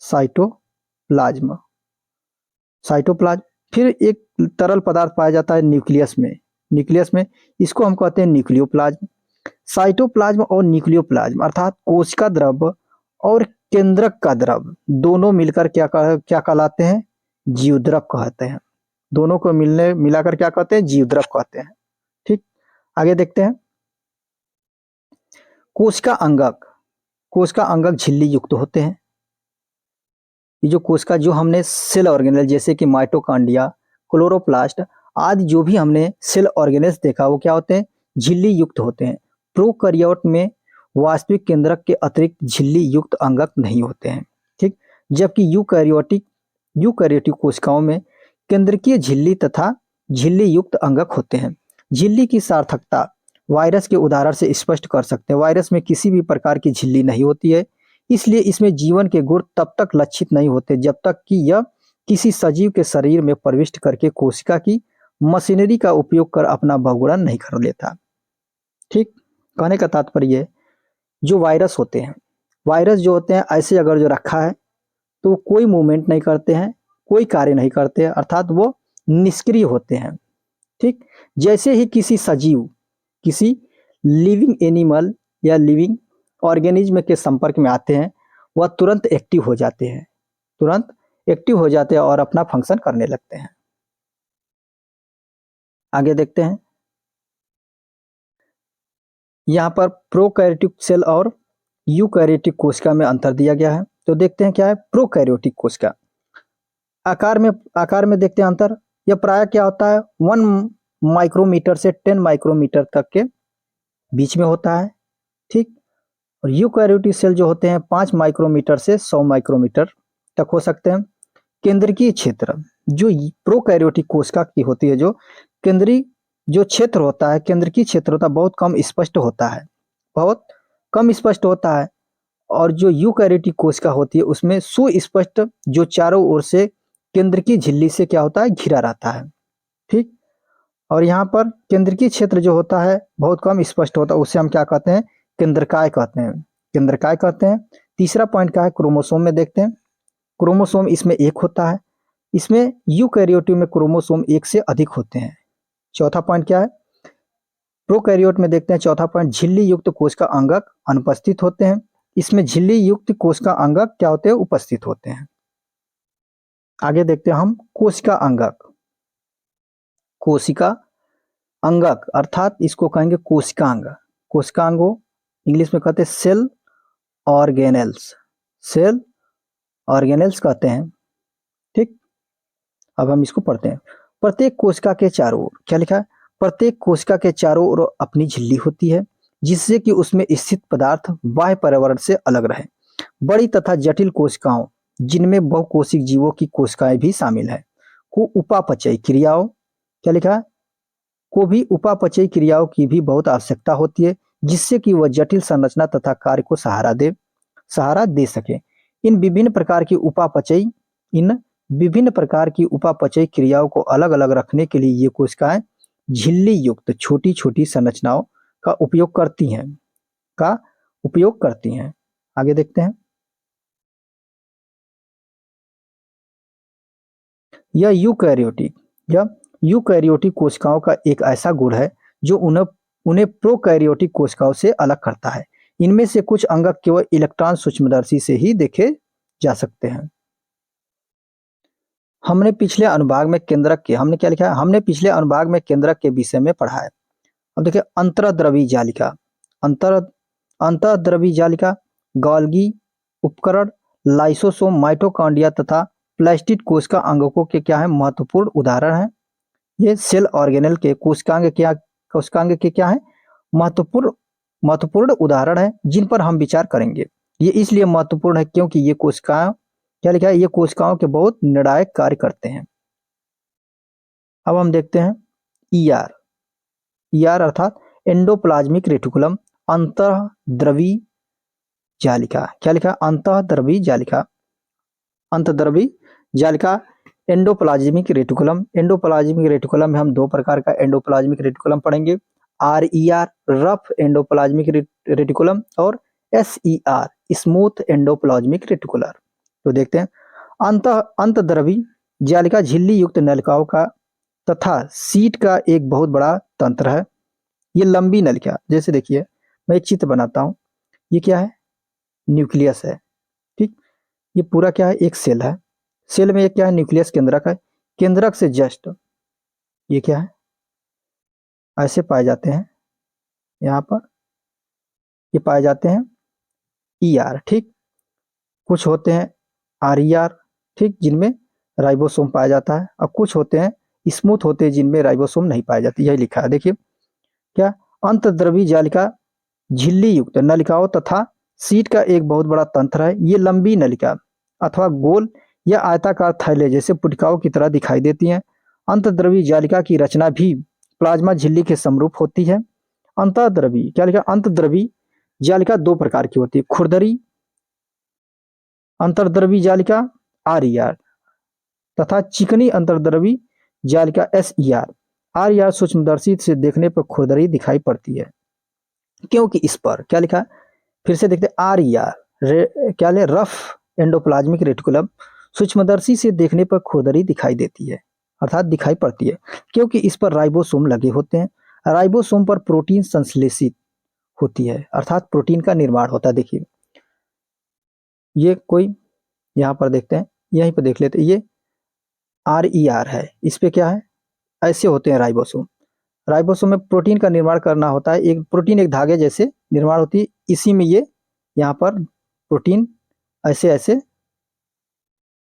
साइटोप्लाज्म। साइटोप्लाज्म। फिर एक तरल पदार्थ पाया जाता है न्यूक्लियस में। न्यूक्लियस में इसको हम कहते हैं न्यूक्लियोप्लाज्म। साइटोप्लाज्म और न्यूक्लियोप्लाज्म अर्थात कोशिका द्रव और केंद्रक का द्रव दोनों मिलकर क्या कहलाते हैं, जीवद्रव कहते हैं। दोनों को मिलाकर क्या कहते हैं, जीवद्रव कहते हैं। ठीक, आगे देखते हैं। कोशिका अंगक, कोशिका अंगक झिल्ली युक्त होते हैं। ये जो कोशिका, जो हमने सेल ऑर्गेनेल जैसे कि माइटोकॉन्ड्रिया, क्लोरोप्लास्ट आदि जो भी हमने सेल ऑर्गेनेल्स देखा, वो क्या होते हैं, झिल्ली युक्त होते हैं। प्रोकैरियोट में वास्तविक केंद्रक के अतिरिक्त झिल्ली युक्त अंगक नहीं होते हैं। ठीक, जबकि यूकैरियोटिक कोशिकाओं में केंद्रकीय झिल्ली तथा झिल्ली युक्त अंगक होते हैं। झिल्ली की सार्थकता वायरस के उदाहरण से स्पष्ट कर सकते हैं। वायरस में किसी भी प्रकार की झिल्ली नहीं होती है, इसलिए इसमें जीवन के गुण तब तक लक्षित नहीं होते जब तक कि यह किसी सजीव के शरीर में प्रविष्ट करके कोशिका की मशीनरी का उपयोग कर अपना बहुगुणन नहीं कर लेता। ठीक, कहने का तात्पर्य, जो वायरस होते हैं, वायरस जो होते हैं ऐसे अगर जो रखा है तो वो कोई मूवमेंट नहीं करते हैं, कोई कार्य नहीं करते हैं, अर्थात वो निष्क्रिय होते हैं। ठीक, जैसे ही किसी सजीव, किसी लिविंग एनिमल या लिविंग ऑर्गेनिज्म के संपर्क में आते हैं, वह तुरंत एक्टिव हो जाते हैं, तुरंत एक्टिव हो जाते हैं और अपना फंक्शन करने लगते हैं। आगे देखते हैं। यहाँ पर प्रोकैरियोटिक सेल और यूकैरियोटिक कोशिका में अंतर दिया गया है। तो देखते हैं क्या है प्रोकैरियोटिक कोशिका। आकार में देखते हैं अंतर। यह प्राय क्या होता है, 1 माइक्रोमीटर से 10 माइक्रोमीटर तक के बीच में होता है। ठीक, और यूकैरियोटिक सेल जो होते हैं 5 माइक्रोमीटर से 100 माइक्रोमीटर तक हो सकते हैं। केंद्रकीय क्षेत्र जो प्रोकैरियोटिक कोशिका की होती है, जो केंद्रीय जो क्षेत्र होता है, केंद्रकीय क्षेत्र होता है, बहुत कम स्पष्ट होता है, बहुत कम स्पष्ट होता है। और जो यूकैरियोटिक कोशिका होती है उसमें सुस्पष्ट, जो चारों ओर से केंद्रकीय झिल्ली से क्या होता है, घिरा रहता है। ठीक, और यहाँ पर केंद्रकीय क्षेत्र जो होता है बहुत कम स्पष्ट होता है, उसे हम क्या कहते हैं, केंद्रकाय कहते हैं, केंद्रकाय कहते हैं। तीसरा पॉइंट क्या है, क्रोमोसोम में देखते हैं। क्रोमोसोम इसमें एक होता है, इसमें यूकैरियोटिक में क्रोमोसोम एक से अधिक होते हैं। चौथा पॉइंट क्या है, प्रोकैरियोट में देखते हैं। चौथा पॉइंट, झिल्ली युक्त कोशिका अंगक अनुपस्थित होते हैं, इसमें झिल्ली युक्त कोशिका अंगक क्या होते हैं, उपस्थित होते हैं। आगे देखते हैं हम कोशिका अंगक। कोशिका अंगक अर्थात इसको कहेंगे कोशिकांग। कोशिकांगो इंग्लिश में कहते हैं सेल ऑर्गेनेल्स, सेल ऑर्गेनेल्स कहते हैं। ठीक, अब हम इसको पढ़ते हैं। प्रत्येक कोशिका के चारों ओर क्या लिखा है, प्रत्येक कोशिका के चारों ओर अपनी झिल्ली होती है, जिससे कि उसमें स्थित पदार्थ बाह्य पर्यावरण से अलग रहे। बड़ी तथा जटिल कोशिकाओं, जिनमें बहुकोशिक जीवों की कोशिकाएं भी शामिल है, को उपापचयी क्रियाओं, क्या लिखा है, को भी उपापचयी क्रियाओं की भी बहुत आवश्यकता होती है, जिससे कि वह जटिल संरचना तथा कार्य को सहारा दे सके। इन विभिन्न प्रकार की उपापचयी क्रियाओं को अलग अलग रखने के लिए ये कोशिकाएं झिल्ली युक्त छोटी छोटी संरचनाओं का उपयोग करती हैं। आगे देखते हैं। यह यूकैरियोटिक कोशिकाओं का एक ऐसा गुण है जो उन्हें प्रोकैरियोटिक कोशिकाओं से अलग करता है। इनमें से कुछ अंगक केवल इलेक्ट्रॉन सूक्ष्मदर्शी से ही देखे जा सकते हैं। हमने पिछले अनुभाग में केंद्रक के हमने क्या लिखा है, हमने पिछले अनुभाग में केंद्रक के विषय में पढ़ा है। अब देखिए अंतर्द्रवी जालिका, अंतर्द्रवी जालिका, गोल्गी उपकरण, लाइसोसोम, माइटोकॉन्ड्रिया तथा प्लास्टिड कोशिका अंगकों के क्या है, महत्वपूर्ण उदाहरण है। ये सेल ऑर्गेनेल के कोशिकांग के क्या है, महत्वपूर्ण उदाहरण है, जिन पर हम विचार करेंगे। ये इसलिए महत्वपूर्ण है क्योंकि ये कोशिकाएं क्या लिखा है, ये कोशिकाओं के बहुत निर्णायक कार्य करते हैं। अब हम देखते हैं ईआर अर्थात एंडोप्लाज्मिक रेटिकुलम, अंतःद्रवी जालिका। क्या लिखा, अंतःद्रवी जालिका। अंतर्द्रवी जालिका एंडोप्लाज्मिक रेटिकुलम। एंडोप्लाज्मिक रेटिकुलम में हम दो प्रकार का एंडोप्लाज्मिक रेटिकुलम पढ़ेंगे, RER रफ एंडोप्लाज्मिक रेटिकुलम और SER स्मूथ एंडोप्लाज्मिक रेटिकुलर। तो देखते हैं, अंतर्द्रवी जालिका झिल्ली युक्त नलिकाओं का तथा सीट का एक बहुत बड़ा तंत्र है। ये लंबी नलिका, जैसे देखिए मैं एक चित्र बनाता हूँ, ये क्या है, न्यूक्लियस है, ठीक। ये पूरा क्या है, एक सेल है, सेल में ये क्या है, न्यूक्लियस केंद्रक है, केंद्रक से जस्ट ये क्या है, ऐसे पाए जाते हैं, यहाँ पर ये पाए जाते हैं ER, ठीक। कुछ होते हैं RER, ठीक, जिनमें राइबोसोम पाया जाता है, और कुछ होते हैं स्मूथ होते हैं जिनमें राइबोसोम नहीं पाए जाते। यही लिखा है, देखिए क्या, अंतर्द्रवी जालिका झिल्ली युक्त नलिकाओं तथा सीट का एक बहुत बड़ा तंत्र है। ये लंबी नलिका अथवा गोल या आयताकार थैले जैसे पुटिकाओं की तरह दिखाई देती हैं। अंतर्द्रवी जालिका की रचना भी प्लाज्मा झिल्ली के समरूप होती है। अंतर्द्रवी क्या लिखा, अंतर्द्रवी जालिका दो प्रकार की होती है, खुरदरी अंतर्द्रवी जालिका RER तथा चिकनी अंतर्द्रवी जालिका SER। RER सूक्ष्मदर्शी से देखने पर खुरदरी दिखाई पड़ती है, क्योंकि इस पर क्या लिखा, फिर से देखते RER क्या ले, रफ एंडोप्लाज्मिक रेटिकुलम सूक्ष्मदर्शी से देखने पर खुरदरी दिखाई देती है, अर्थात दिखाई पड़ती है, क्योंकि इस पर राइबोसोम लगे होते हैं। राइबोसोम पर प्रोटीन संश्लेषित होती है, अर्थात प्रोटीन का निर्माण होता है। देखिए ये कोई, यहाँ पर देखते हैं, यहीं पर देख लेते हैं, ये RER है, इस पे क्या है, ऐसे होते हैं राइबोसोम। राइबोसोम में प्रोटीन का निर्माण करना होता है, एक प्रोटीन एक धागे जैसे निर्माण होती है, इसी में ये यहाँ पर प्रोटीन ऐसे ऐसे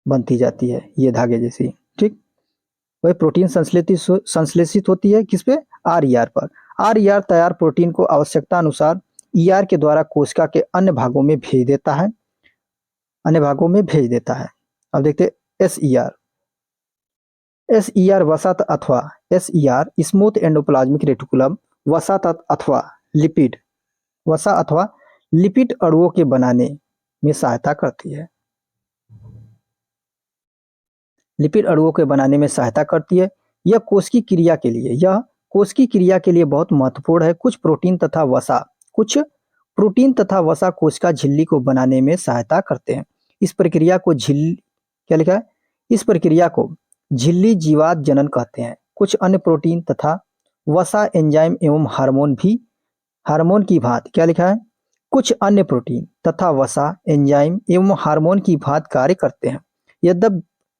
बनती जाती है, ये धागे जैसी, ठीक। वही प्रोटीन संश्लेषित होती है किस पे, RER पर। RER तैयार प्रोटीन को आवश्यकता अनुसार ER के द्वारा कोशिका के अन्य भागों में भेज देता है, अन्य भागों में भेज देता है। अब देखते SER। SER वसा अथवा SER स्मूथ एंडोप्लाज्मिक रेटिकुलम वसा अथवा लिपिड, वसा अथवा लिपिड अणुओं के बनाने में सहायता करती है, लिपिड अणुओं के बनाने में सहायता करती है। यह कोशिकीय क्रिया के लिए, यह कोशिकीय क्रिया के लिए बहुत महत्वपूर्ण है। कुछ प्रोटीन तथा वसा कोशिका झिल्ली को बनाने में सहायता करते हैं। इस प्रक्रिया को क्या लिखा है, इस प्रक्रिया को झिल्ली जीवात जनन कहते हैं। कुछ अन्य प्रोटीन तथा वसा एंजाइम एवं हार्मोन की भांति, क्या लिखा है, कुछ अन्य प्रोटीन तथा वसा एंजाइम एवं हार्मोन की भांति कार्य करते हैं।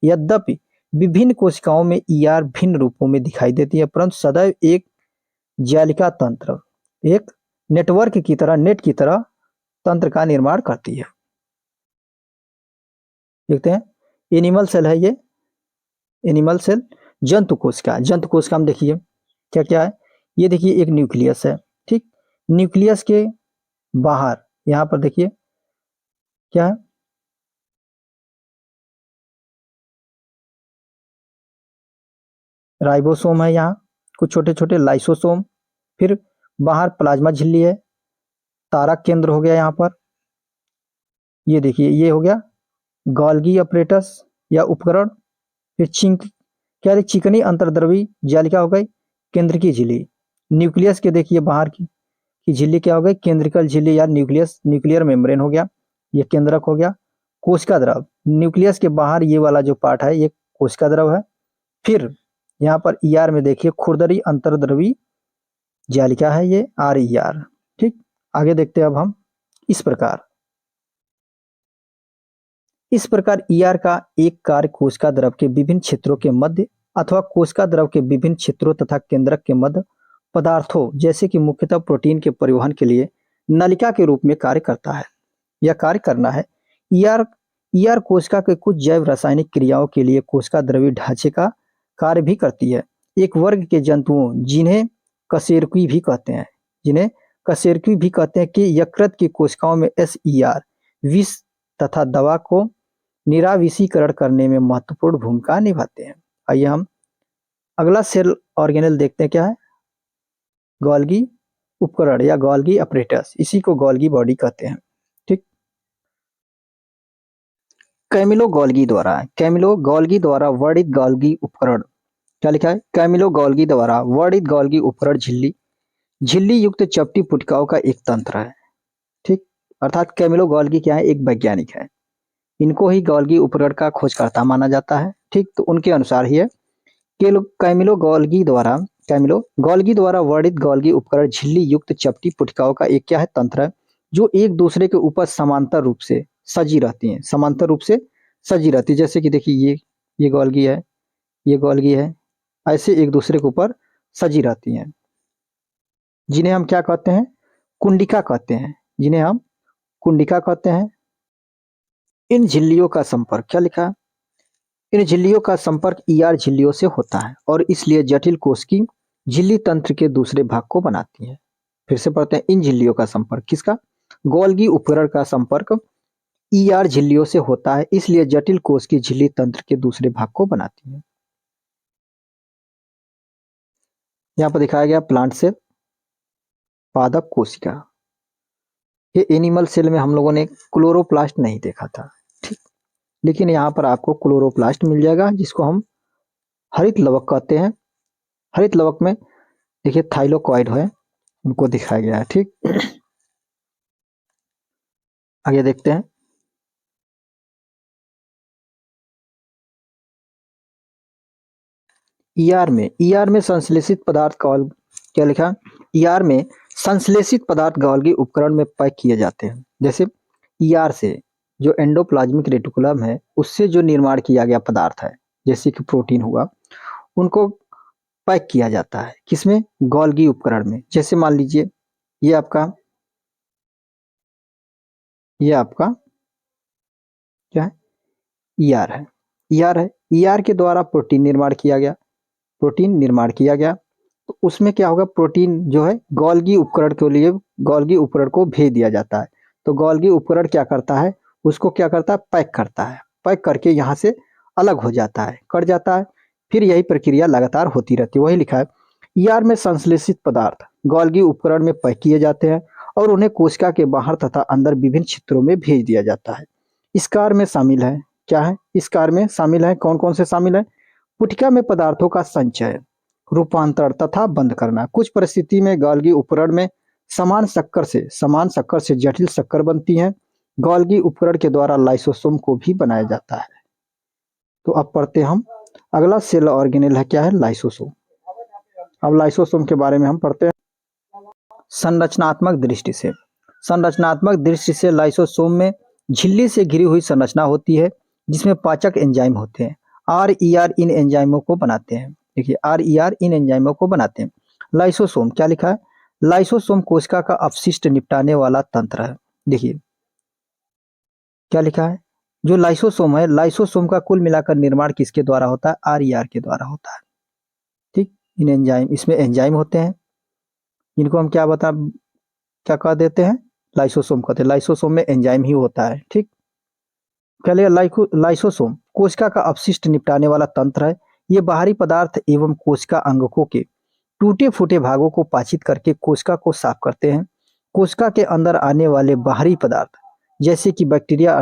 यद्यपि विभिन्न कोशिकाओं में ER भिन्न रूपों में दिखाई देती है, परंतु सदैव एक जालिका तंत्र, एक नेटवर्क की तरह, नेट की तरह तंत्र का निर्माण करती है। देखते हैं, एनिमल सेल है ये, एनिमल सेल। जंतु कोशिका में देखिए क्या क्या है, ये देखिए एक न्यूक्लियस है, ठीक। न्यूक्लियस के बाहर यहाँ पर देखिए क्या है, राइबोसोम है, यहाँ कुछ छोटे छोटे लाइसोसोम, फिर बाहर प्लाज्मा झिल्ली है, तारक केंद्र हो गया यहाँ पर, ये देखिए ये हो गया गोल्गी अपरेटस या उपकरण, फिर चिकनी अंतर्द्रवी जालिका हो गई, केंद्र की झिल्ली। न्यूक्लियस के देखिए बाहर की झिल्ली क्या हो गई, केंद्रिकल झिल्ली या न्यूक्लियर मेम्ब्रेन हो गया, ये केंद्रक हो गया। कोशिका द्रव, न्यूक्लियस के बाहर ये वाला जो पार्ट है ये कोशिका द्रव है। फिर यहाँ पर ER में देखिए खुरदरी अंतर्द्रवी जालिका है, ये RER, ठीक। आगे देखते हैं अब हम, इस प्रकार ER का एक कार्य कोशिका द्रव के विभिन्न क्षेत्रों के मध्य अथवा कोशिका द्रव के विभिन्न क्षेत्रों तथा केंद्रक के मध्य पदार्थों जैसे कि मुख्यतः प्रोटीन के परिवहन के लिए नलिका के रूप में कार्य करता है, यह कार्य करना है। ER कोशिका के कुछ जैव रासायनिक क्रियाओं के लिए कोशिका द्रव्य ढांचे का कार्य भी करती है। एक वर्ग के जंतुओं जिन्हें कशेरुकी भी कहते हैं कि यकृत की कोशिकाओं में SER विष तथा दवा को निराविषीकरण करने में महत्वपूर्ण भूमिका निभाते हैं। आइए हम अगला सेल ऑर्गेनेल देखते हैं, क्या है, गोल्गी उपकरण या गोल्गी अपरेटस, इसी को गोल्गी बॉडी कहते हैं, ठीक। कैमिलो गोल्गी द्वारा वर्णित गोल्गी उपकरण, क्या लिखा है? कैमिलो गोल्गी द्वारा वर्णित गोल्गी उपकरण झिल्ली झिल्ली युक्त चपटी पुटिकाओं का एक तंत्र है। ठीक, अर्थात कैमिलो गोल्गी क्या है? एक वैज्ञानिक है। इनको ही गोल्गी उपकरण का खोजकर्ता माना जाता है। ठीक, तो उनके अनुसार ही है कैमिलो गोल्गी द्वारा वर्णित गोल्गी उपकरण झिल्ली युक्त चपटी पुटिकाओं का एक क्या है? तंत्र है, जो एक दूसरे के ऊपर समांतर रूप से सजी रहती हैं। समांतर रूप से सजी रहती है, जैसे कि देखिए ये गोल्गी है, ये गोल्गी है, ऐसे एक दूसरे के ऊपर सजी रहती हैं, जिन्हें हम क्या कहते हैं? कुंडिका कहते हैं, जिन्हें हम कुंडिका कहते हैं। इन झिल्लियों का संपर्क, क्या लिखा है? इन झिल्लियों का संपर्क ईआर झिल्लियों से होता है और इसलिए जटिल कोश की झिल्ली तंत्र के दूसरे भाग को बनाती है। फिर से पढ़ते हैं, इन झिल्लियों का संपर्क किसका? गोल्गी उपकरण का संपर्क ईआर झिल्लियों से होता है, इसलिए जटिल कोश की झिल्ली तंत्र के दूसरे भाग को बनाती है। यहाँ पर दिखाया गया प्लांट सेल, पादप कोशिका। ये एनिमल सेल में हम लोगों ने क्लोरोप्लास्ट नहीं देखा था, ठीक, लेकिन यहाँ पर आपको क्लोरोप्लास्ट मिल जाएगा, जिसको हम हरित लवक कहते हैं। हरित लवक में देखिए थाइलोकॉइड है, उनको दिखाया गया है। ठीक, आगे देखते हैं। ईआर में संश्लेषित पदार्थ क्या लिखा? ईआर में संश्लेषित पदार्थ गोल्गी उपकरण में पैक किए जाते हैं। जैसे ईआर से जो एंडोप्लाज्मिक रेटिकुलम है, उससे जो निर्माण किया गया पदार्थ है, जैसे कि प्रोटीन हुआ, उनको पैक किया जाता है किसमें? गोल्गी उपकरण में। जैसे मान लीजिए ये आपका क्या है? ईआर है, ईआर के द्वारा प्रोटीन निर्माण किया गया, तो उसमें क्या होगा? प्रोटीन जो है गोल्गी उपकरण के लिए गोल्गी उपकरण को भेज दिया जाता है। तो गोल्गी उपकरण क्या करता है? उसको क्या करता है? पैक करता है। पैक करके यहाँ से अलग हो जाता है, कट जाता है। फिर यही प्रक्रिया लगातार होती रहती है। वही लिखा है, ईआर में संश्लेषित पदार्थ गोल्गी उपकरण में पैक किए जाते हैं और उन्हें कोशिका के बाहर तथा अंदर विभिन्न क्षेत्रों में भेज दिया जाता है। इस कार्य में शामिल है, क्या है? इस कार्य में शामिल है, कौन कौन से शामिल है? पुटिका में पदार्थों का संचय, रूपांतरण तथा बंद करना। कुछ परिस्थिति में गोल्गी उपकरण में समान शक्कर से जटिल शक्कर बनती है। गोल्गी उपकरण के द्वारा लाइसोसोम को भी बनाया जाता है। तो अब पढ़ते हम अगला सेल ऑर्गेनेल है, क्या है? लाइसोसोम। अब लाइसोसोम के बारे में हम पढ़ते हैं। संरचनात्मक दृष्टि से लाइसोसोम में झिल्ली से घिरी हुई संरचना होती है, जिसमें पाचक एंजाइम होते हैं। आर इन एंजाइमों को बनाते हैं। देखिए आर इन एंजाइमों को बनाते हैं। लाइसोसोम, क्या लिखा है? लाइसोसोम कोशिका का अपशिष्ट निपटाने वाला तंत्र है। देखिए क्या लिखा है? जो लाइसोसोम है, लाइसोसोम का कुल मिलाकर निर्माण किसके द्वारा होता है? आर के द्वारा होता है। ठीक, इसमें एंजाइम होते हैं, इनको हम क्या कह देते हैं? लाइसोसोम कहते हैं। लाइसोसोम में एंजाइम ही होता है। ठीक, क्या लाइसोसोम कोशिका का अपशिष्ट निपटाने वाला तंत्र है। ये बाहरी पदार्थ एवं कोशिका अंगकों के टूटे फूटे भागों को पाचित करके कोशिका को साफ करते हैं। कोशिका के अंदर आने वाले बाहरी पदार्थ जैसे कि बैक्टीरिया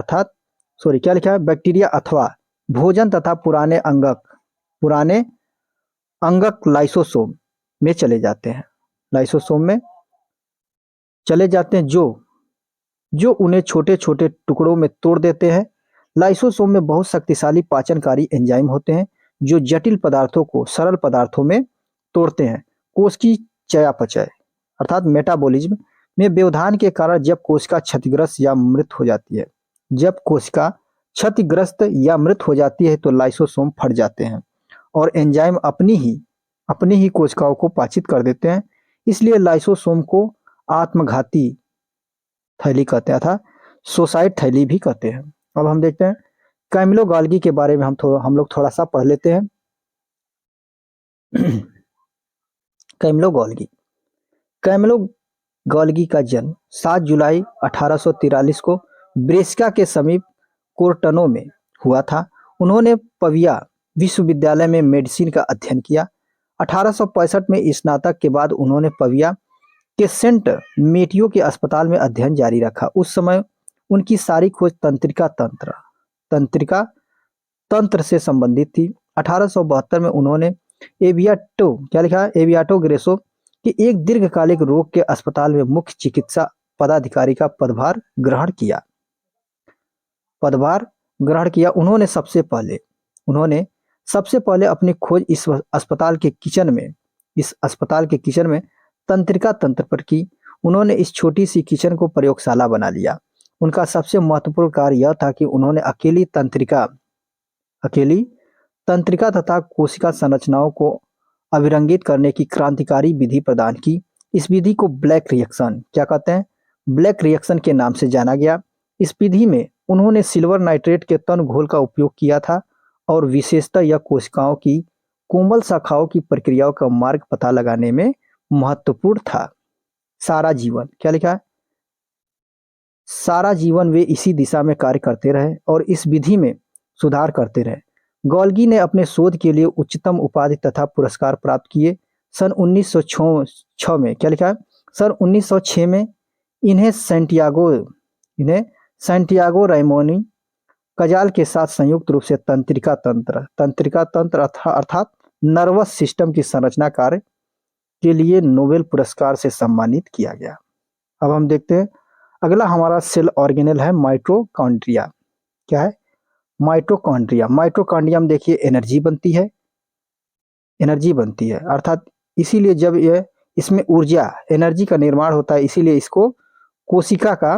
अथवा भोजन तथा पुराने अंगक लाइसोसोम में चले जाते हैं। जो उन्हें छोटे छोटे टुकड़ों में तोड़ देते हैं। लाइसोसोम में बहुत शक्तिशाली पाचनकारी एंजाइम होते हैं, जो जटिल पदार्थों को सरल पदार्थों में तोड़ते हैं। कोश की चयापचय अर्थात मेटाबॉलिज्म में व्यवधान के कारण जब कोशिका क्षतिग्रस्त या मृत हो जाती है तो लाइसोसोम फट जाते हैं और एंजाइम अपनी ही कोशिकाओं को पाचित कर देते हैं। इसलिए लाइसोसोम को आत्मघाती थैली कहते हैं अर्थात सुसाइड थैली भी कहते हैं। अब हम देखते हैं कैमिलो गोल्गी के बारे में हम लोग थोड़ा सा पढ़ लेते हैं। कैमिलो गोल्गी का जन्म 7 जुलाई 1843 को ब्रेस्का के समीप कोर्टनो में हुआ था। उन्होंने पविया विश्वविद्यालय में मेडिसिन का अध्ययन किया। 1865 में स्नातक के बाद उन्होंने पविया के सेंट मेटियो के अस्पताल में अध्ययन जारी रखा। उस समय उनकी सारी खोज तंत्रिका तंत्रिका तंत्र से संबंधित थी। 1872 में उन्होंने एवियाटो क्या लिखा है, एवियाटो ग्रेसो के एक दीर्घकालिक रोग के अस्पताल में मुख्य चिकित्सा पदाधिकारी का पदभार ग्रहण किया। उन्होंने सबसे पहले अपनी खोज इस अस्पताल के किचन में तंत्रिका तंत्र पर की। उन्होंने इस छोटी सी किचन को प्रयोगशाला बना लिया। उनका सबसे महत्वपूर्ण कार्य यह था कि उन्होंने अकेली तंत्रिका तथा कोशिका संरचनाओं को अभिरंगित करने की क्रांतिकारी विधि प्रदान की। इस विधि को ब्लैक रिएक्शन क्या कहते हैं, ब्लैक रिएक्शन के नाम से जाना गया। इस विधि में उन्होंने सिल्वर नाइट्रेट के तन घोल का उपयोग किया था और विशेषतः यह कोशिकाओं की कोमल शाखाओं की प्रक्रियाओं का मार्ग पता लगाने में महत्वपूर्ण था। सारा जीवन क्या लिखा है, सारा जीवन वे इसी दिशा में कार्य करते रहे और इस विधि में सुधार करते रहे। गोल्गी ने अपने शोध के लिए उच्चतम उपाधि तथा पुरस्कार प्राप्त किए। सन 1906 में क्या लिखा है, सन 1906 में इन्हें सैंटियागो रैमोनी कजाल के साथ संयुक्त रूप से तंत्रिका तंत्र अर्थात नर्वस सिस्टम की संरचना कार्य के लिए नोबेल पुरस्कार से सम्मानित किया गया। अब हम देखते हैं अगला हमारा सेल ऑर्गेनेल है माइटोकॉन्ड्रिया। क्या है, माइटोकॉन्ड्रिया में देखिए एनर्जी बनती है अर्थात इसीलिए जब यह इसमें ऊर्जा एनर्जी का निर्माण होता है, इसीलिए इसको कोशिका का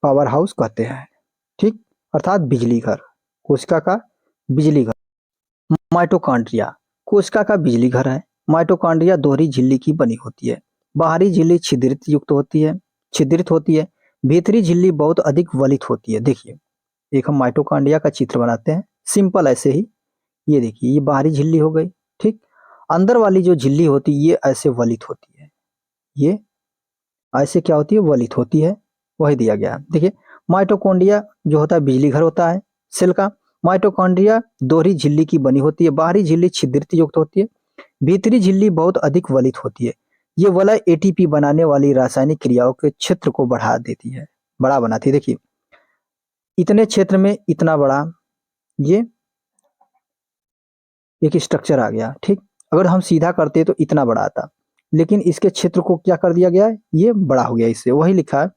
पावर हाउस कहते हैं। ठीक, अर्थात बिजली घर, कोशिका का बिजली घर। माइटोकॉन्ड्रिया कोशिका का बिजली घर है। माइटोकॉन्ड्रिया दोहरी झिल्ली की बनी होती है। बाहरी झिल्ली छिद्रित होती है। भीतरी झिल्ली बहुत अधिक वलित होती है। देखिए एक हम माइटोकॉन्ड्रिया का चित्र बनाते हैं सिंपल ऐसे ही। ये देखिए ये बाहरी झिल्ली हो गई। ठीक, अंदर वाली जो झिल्ली होती है ये ऐसे वलित होती है, ये ऐसे क्या होती है, वलित होती है, वही दिया गया है। देखिए माइटोकॉन्ड्रिया जो होता है बिजली घर होता है सेल का। माइटोकॉन्ड्रिया दोहरी झिल्ली की बनी होती है। बाहरी झिल्ली छिद्रित युक्त होती है। भीतरी झिल्ली बहुत अधिक वलित होती है। ये वलय एटीपी बनाने वाली रासायनिक क्रियाओं के क्षेत्र को बड़ा बनाती है। देखिए इतने क्षेत्र में इतना बड़ा ये एक स्ट्रक्चर आ गया। ठीक, अगर हम सीधा करते तो इतना बड़ा आता, लेकिन इसके क्षेत्र को क्या कर दिया गया है, ये बड़ा हो गया। इससे वही लिखा है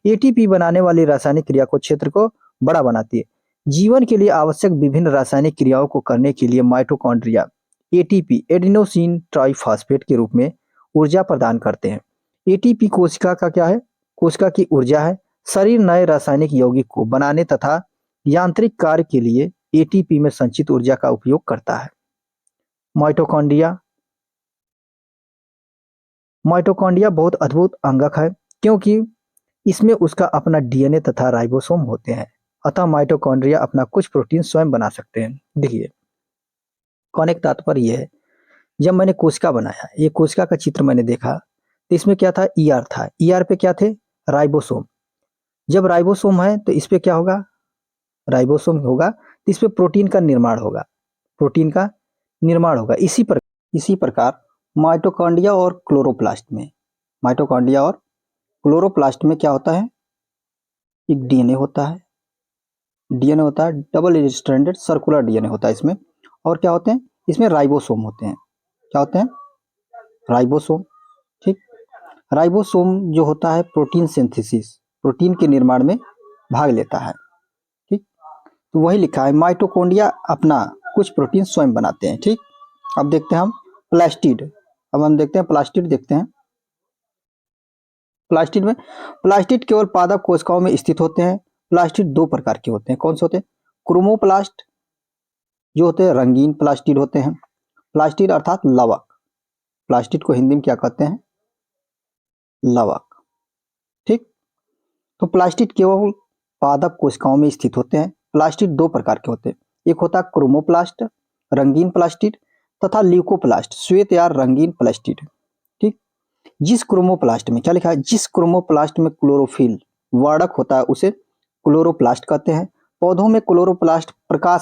एटीपी बनाने वाली रासायनिक क्रिया को क्षेत्र को बड़ा बनाती है। जीवन के लिए आवश्यक विभिन्न रासायनिक क्रियाओं को करने के लिए माइटोकॉन्ड्रिया एटीपी एडिनोसिन ट्राइफॉस्फेट के रूप में ऊर्जा प्रदान करते हैं। एटीपी कोशिका का क्या है, कोशिका की ऊर्जा है। शरीर नए रासायनिक यौगिक को बनाने तथा यांत्रिक कार्य के लिए एटीपी में संचित ऊर्जा का उपयोग करता है। माइटोकॉन्ड्रिया बहुत अद्भुत अंगक है क्योंकि इसमें उसका अपना डीएनए तथा राइबोसोम होते हैं। अतः माइटोकॉन्ड्रिया अपना कुछ प्रोटीन स्वयं बना सकते हैं। देखिए कहने का तात्पर्य यह है, जब मैंने कोशिका बनाया, ये कोशिका का चित्र मैंने देखा तो इसमें क्या था, ईआर था। ईआर पे क्या थे, राइबोसोम। जब राइबोसोम है तो इस पे क्या होगा, राइबोसोम होगा तो इस पे प्रोटीन का निर्माण होगा। इसी प्रकार माइटोकॉन्ड्रिया और क्लोरोप्लास्ट में क्या होता है, एक डीएनए होता है। डबल स्ट्रैंडेड सर्कुलर डीएनए होता है इसमें। और क्या होते हैं, इसमें राइबोसोम होते हैं। क्या होते हैं, राइबोसोम। ठीक, राइबोसोम जो होता है प्रोटीन सिंथेसिस, प्रोटीन के निर्माण में भाग लेता है। ठीक, तो वही लिखा है माइटोकॉन्ड्रिया अपना कुछ प्रोटीन स्वयं बनाते हैं। ठीक, अब देखते हैं हम प्लास्टिड। देखते हैं प्लास्टिड केवल पादप कोशिकाओं में स्थित होते हैं। प्लास्टिड दो प्रकार के होते हैं। कौन से होते हैं, क्रोमोप्लास्ट जो होते हैं रंगीन प्लास्टिड होते हैं। प्लास्टिड अर्थात लवक, प्लास्टिड को हिंदी में क्या कहते हैं, लवक। ठीक, तो प्लास्टिड केवल पादप कोशिकाओं में स्थित होते हैं। प्लास्टिड दो प्रकार के होते हैं, एक होता है क्रोमोप्लास्ट रंगीन प्लास्टिड तथा ल्यूकोप्लास्ट श्वेत या रंगीन प्लास्टिड। ठीक, जिस क्रोमोप्लास्ट में क्या लिखा है, जिस क्रोमोप्लास्ट में क्लोरोफिल वर्णक होता है उसे क्लोरोप्लास्ट कहते हैं। पौधों में क्लोरोप्लास्ट प्रकाश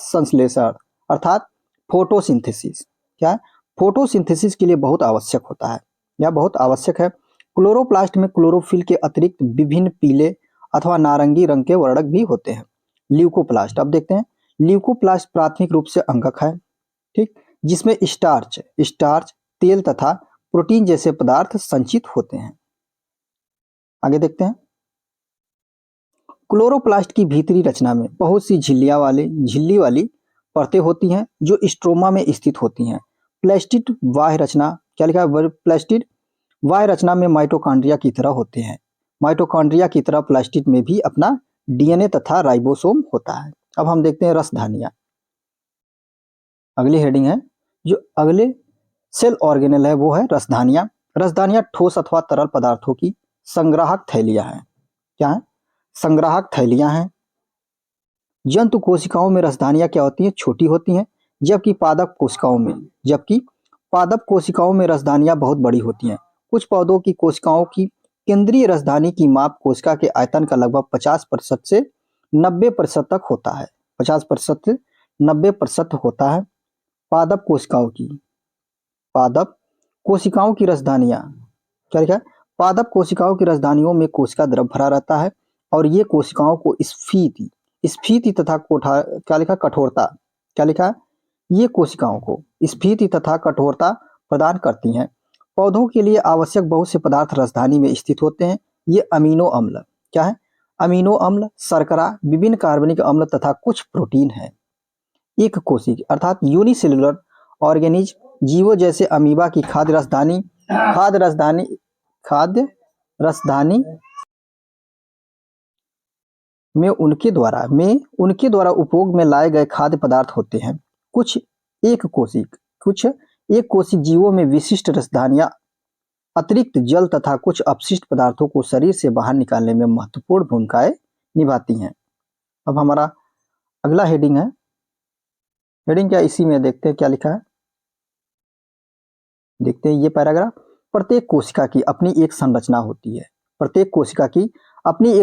संश्लेषण अर्थात फोटोसिंथेसिस, क्या है, फोटोसिंथेसिस के लिए बहुत आवश्यक होता है या बहुत आवश्यक है। क्लोरोप्लास्ट में क्लोरोफिल के अतिरिक्त विभिन्न पीले अथवा नारंगी रंग के वर्णक भी होते हैं। ल्यूकोप्लास्ट। अब देखते हैं, ल्यूकोप्लास्ट प्राथमिक रूप से अंगक है, ठीक, जिसमें स्टार्च, तेल तथा प्रोटीन जैसे पदार्थ संचित होते हैं। आगे देखते हैं, क्लोरोप्लास्ट की भीतरी रचना में बहुत सी झिल्ली वाली परतें होती हैं जो स्ट्रोमा में स्थित होती हैं। प्लास्टिड बाह्य रचना, क्या लिखा है, प्लास्टिड बाह्य रचना में माइटोकॉन्ड्रिया की तरह होते हैं। माइटोकॉन्ड्रिया की तरह प्लास्टिड में भी अपना डीएनए तथा राइबोसोम होता है। अब हम देखते हैं रसधानियां। अगली हेडिंग है, जो अगले सेल ऑर्गेनेल है वो है रसधानियां। रसधानियां ठोस अथवा तरल पदार्थों की संग्राहक थैलियां हैं। क्या है? संग्राहक थैलियां हैं। जंतु कोशिकाओं में रसधानियां क्या होती हैं? छोटी होती हैं, जबकि पादप कोशिकाओं में रसधानियां बहुत बड़ी होती हैं। कुछ पौधों की कोशिकाओं की केंद्रीय रसधानी की माप कोशिका के आयतन का लगभग 50% से 90% तक होता है। 50% से 90% होता है। पादप कोशिकाओं की रसधानियां, क्या लिखा है? पादप कोशिकाओं की रसधानियों में कोशिका द्रव भरा रहता है और ये कोशिकाओं को स्फीति तथा क्या लिखा, कठोरता, क्या लिखा है? ये कोशिकाओं को स्फीति तथा कठोरता प्रदान करती हैं। पौधों के लिए आवश्यक बहुत से पदार्थ रसधानी में स्थित होते हैं। ये अमीनो अम्ल, क्या है? अमीनो अम्ल, शर्करा, विभिन्न कार्बनिक अम्ल तथा कुछ प्रोटीन है। एक कोशिक अर्थात यूनिसेलुलर ऑर्गेनिज्म जीवों जैसे अमीबा की खाद्य रसधानी में उनके द्वारा उपभोग में लाए गए खाद्य पदार्थ होते हैं। कुछ एक कोशिक जीवों में विशिष्ट रसधानियां अतिरिक्त जल तथा कुछ अपशिष्ट पदार्थों को शरीर से बाहर निकालने में महत्वपूर्ण भूमिकाएं निभाती हैं। अब हमारा अगला हेडिंग है, हेडिंग क्या, इसी में देखते हैं क्या लिखा है। देखते हैं ये पैराग्राफ। प्रत्येक कोशिका की अपनी एक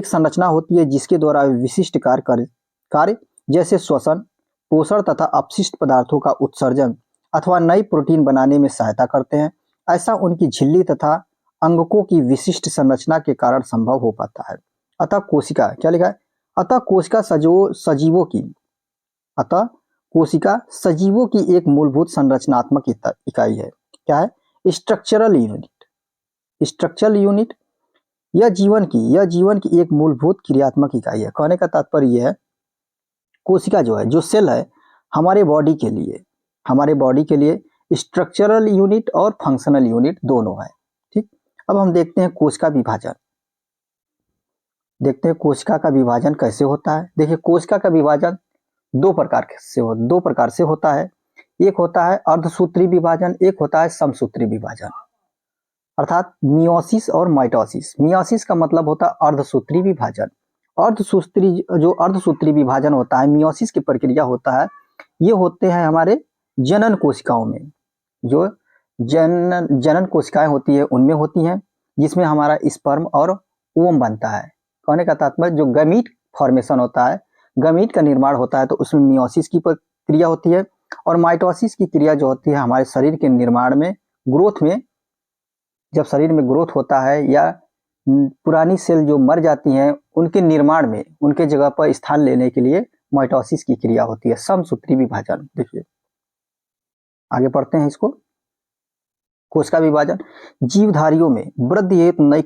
संरचना होती है जिसके द्वारा विशिष्ट कार्य जैसे श्वसन, पोषण तथा अपशिष्ट पदार्थों का उत्सर्जन अथवा नई प्रोटीन बनाने में सहायता करते हैं। ऐसा उनकी झिल्ली तथा अंगकों की विशिष्ट संरचना के कारण संभव हो पाता है। अतः कोशिका, क्या लिखा है? अतः कोशिका सजीवों की एक मूलभूत संरचनात्मक इकाई है। क्या है? Structural unit. यह जीवन की एक मूलभूत क्रियात्मक इकाई है। कहने का तात्पर्य यह है, कोशिका जो सेल है, हमारे बॉडी के लिए स्ट्रक्चरल यूनिट और फंक्शनल यूनिट दोनों है। ठीक, अब हम देखते हैं कोशिका का विभाजन कैसे होता है। देखिए, कोशिका का विभाजन दो प्रकार से होता है। एक होता है अर्धसूत्री विभाजन, एक होता है समसूत्री विभाजन, अर्थात मियोसिस और माइटोसिस। मियोसिस का मतलब होता है अर्धसूत्री विभाजन। अर्धसूत्री विभाजन होता है, मियोसिस की प्रक्रिया होता है, ये होते हैं हमारे जनन कोशिकाओं में। जो जनन कोशिकाएं होती है उनमें होती हैं, जिसमें हमारा स्पर्म और ओवम बनता है। कहने का तात्पर्य, जो गमीट फॉर्मेशन होता है, गमीट का निर्माण होता है, तो उसमें मियोसिस की प्रक्रिया होती है। और माइटोसिस की क्रिया जो होती है हमारे शरीर के निर्माण में, ग्रोथ में, जब शरीर में ग्रोथ होता है या पुरानी सेल जो मर जाती हैं उनके निर्माण में, उनके जगह पर स्थान लेने के लिए माइटोसिस की क्रिया होती है। समसूत्री विभाजन, देखिए आगे पढ़ते हैं इसको। कोशिका विभाजन, जीवधारियों में वृद्धि हेतु नई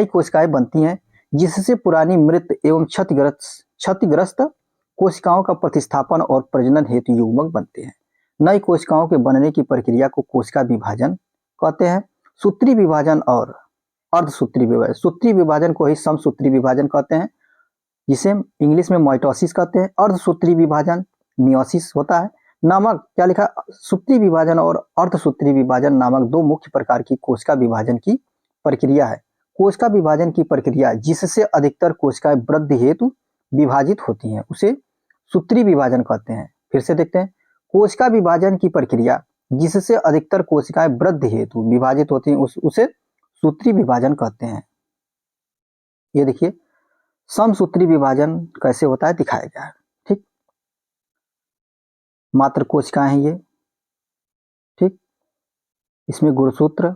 कोशिकाएं बनती हैं, जिससे पुरानी मृत एवं क्षतिग्रस्त कोशिकाओं का प्रतिस्थापन और प्रजनन हेतु युग्मक बनते हैं। नई कोशिकाओं के बनने की प्रक्रिया को कोशिका विभाजन कहते हैं। सूत्री विभाजन और अर्धसूत्री विभाजन, सूत्री विभाजन को ही समसूत्री विभाजन कहते हैं, जिसे इंग्लिश में माइटोसिस कहते हैं। अर्धसूत्री विभाजन मियोसिस होता है। नामक, क्या लिखा, सूत्री विभाजन और अर्धसूत्री विभाजन नामक दो मुख्य प्रकार की कोशिका विभाजन की प्रक्रिया है। कोशिका विभाजन की प्रक्रिया जिससे अधिकतर कोशिकाएं वृद्धि हेतु विभाजित होती हैं, उसे सूत्री विभाजन कहते हैं। फिर से देखते हैं, कोशिका विभाजन की प्रक्रिया जिससे अधिकतर कोशिकाएं वृद्धि हेतु विभाजित होती हैं, उसे सूत्री विभाजन कहते हैं। ये देखिए समसूत्री विभाजन कैसे होता है दिखाया गया है। ठीक, मात्र कोशिकाएं हैं ये। ठीक, इसमें गुणसूत्र,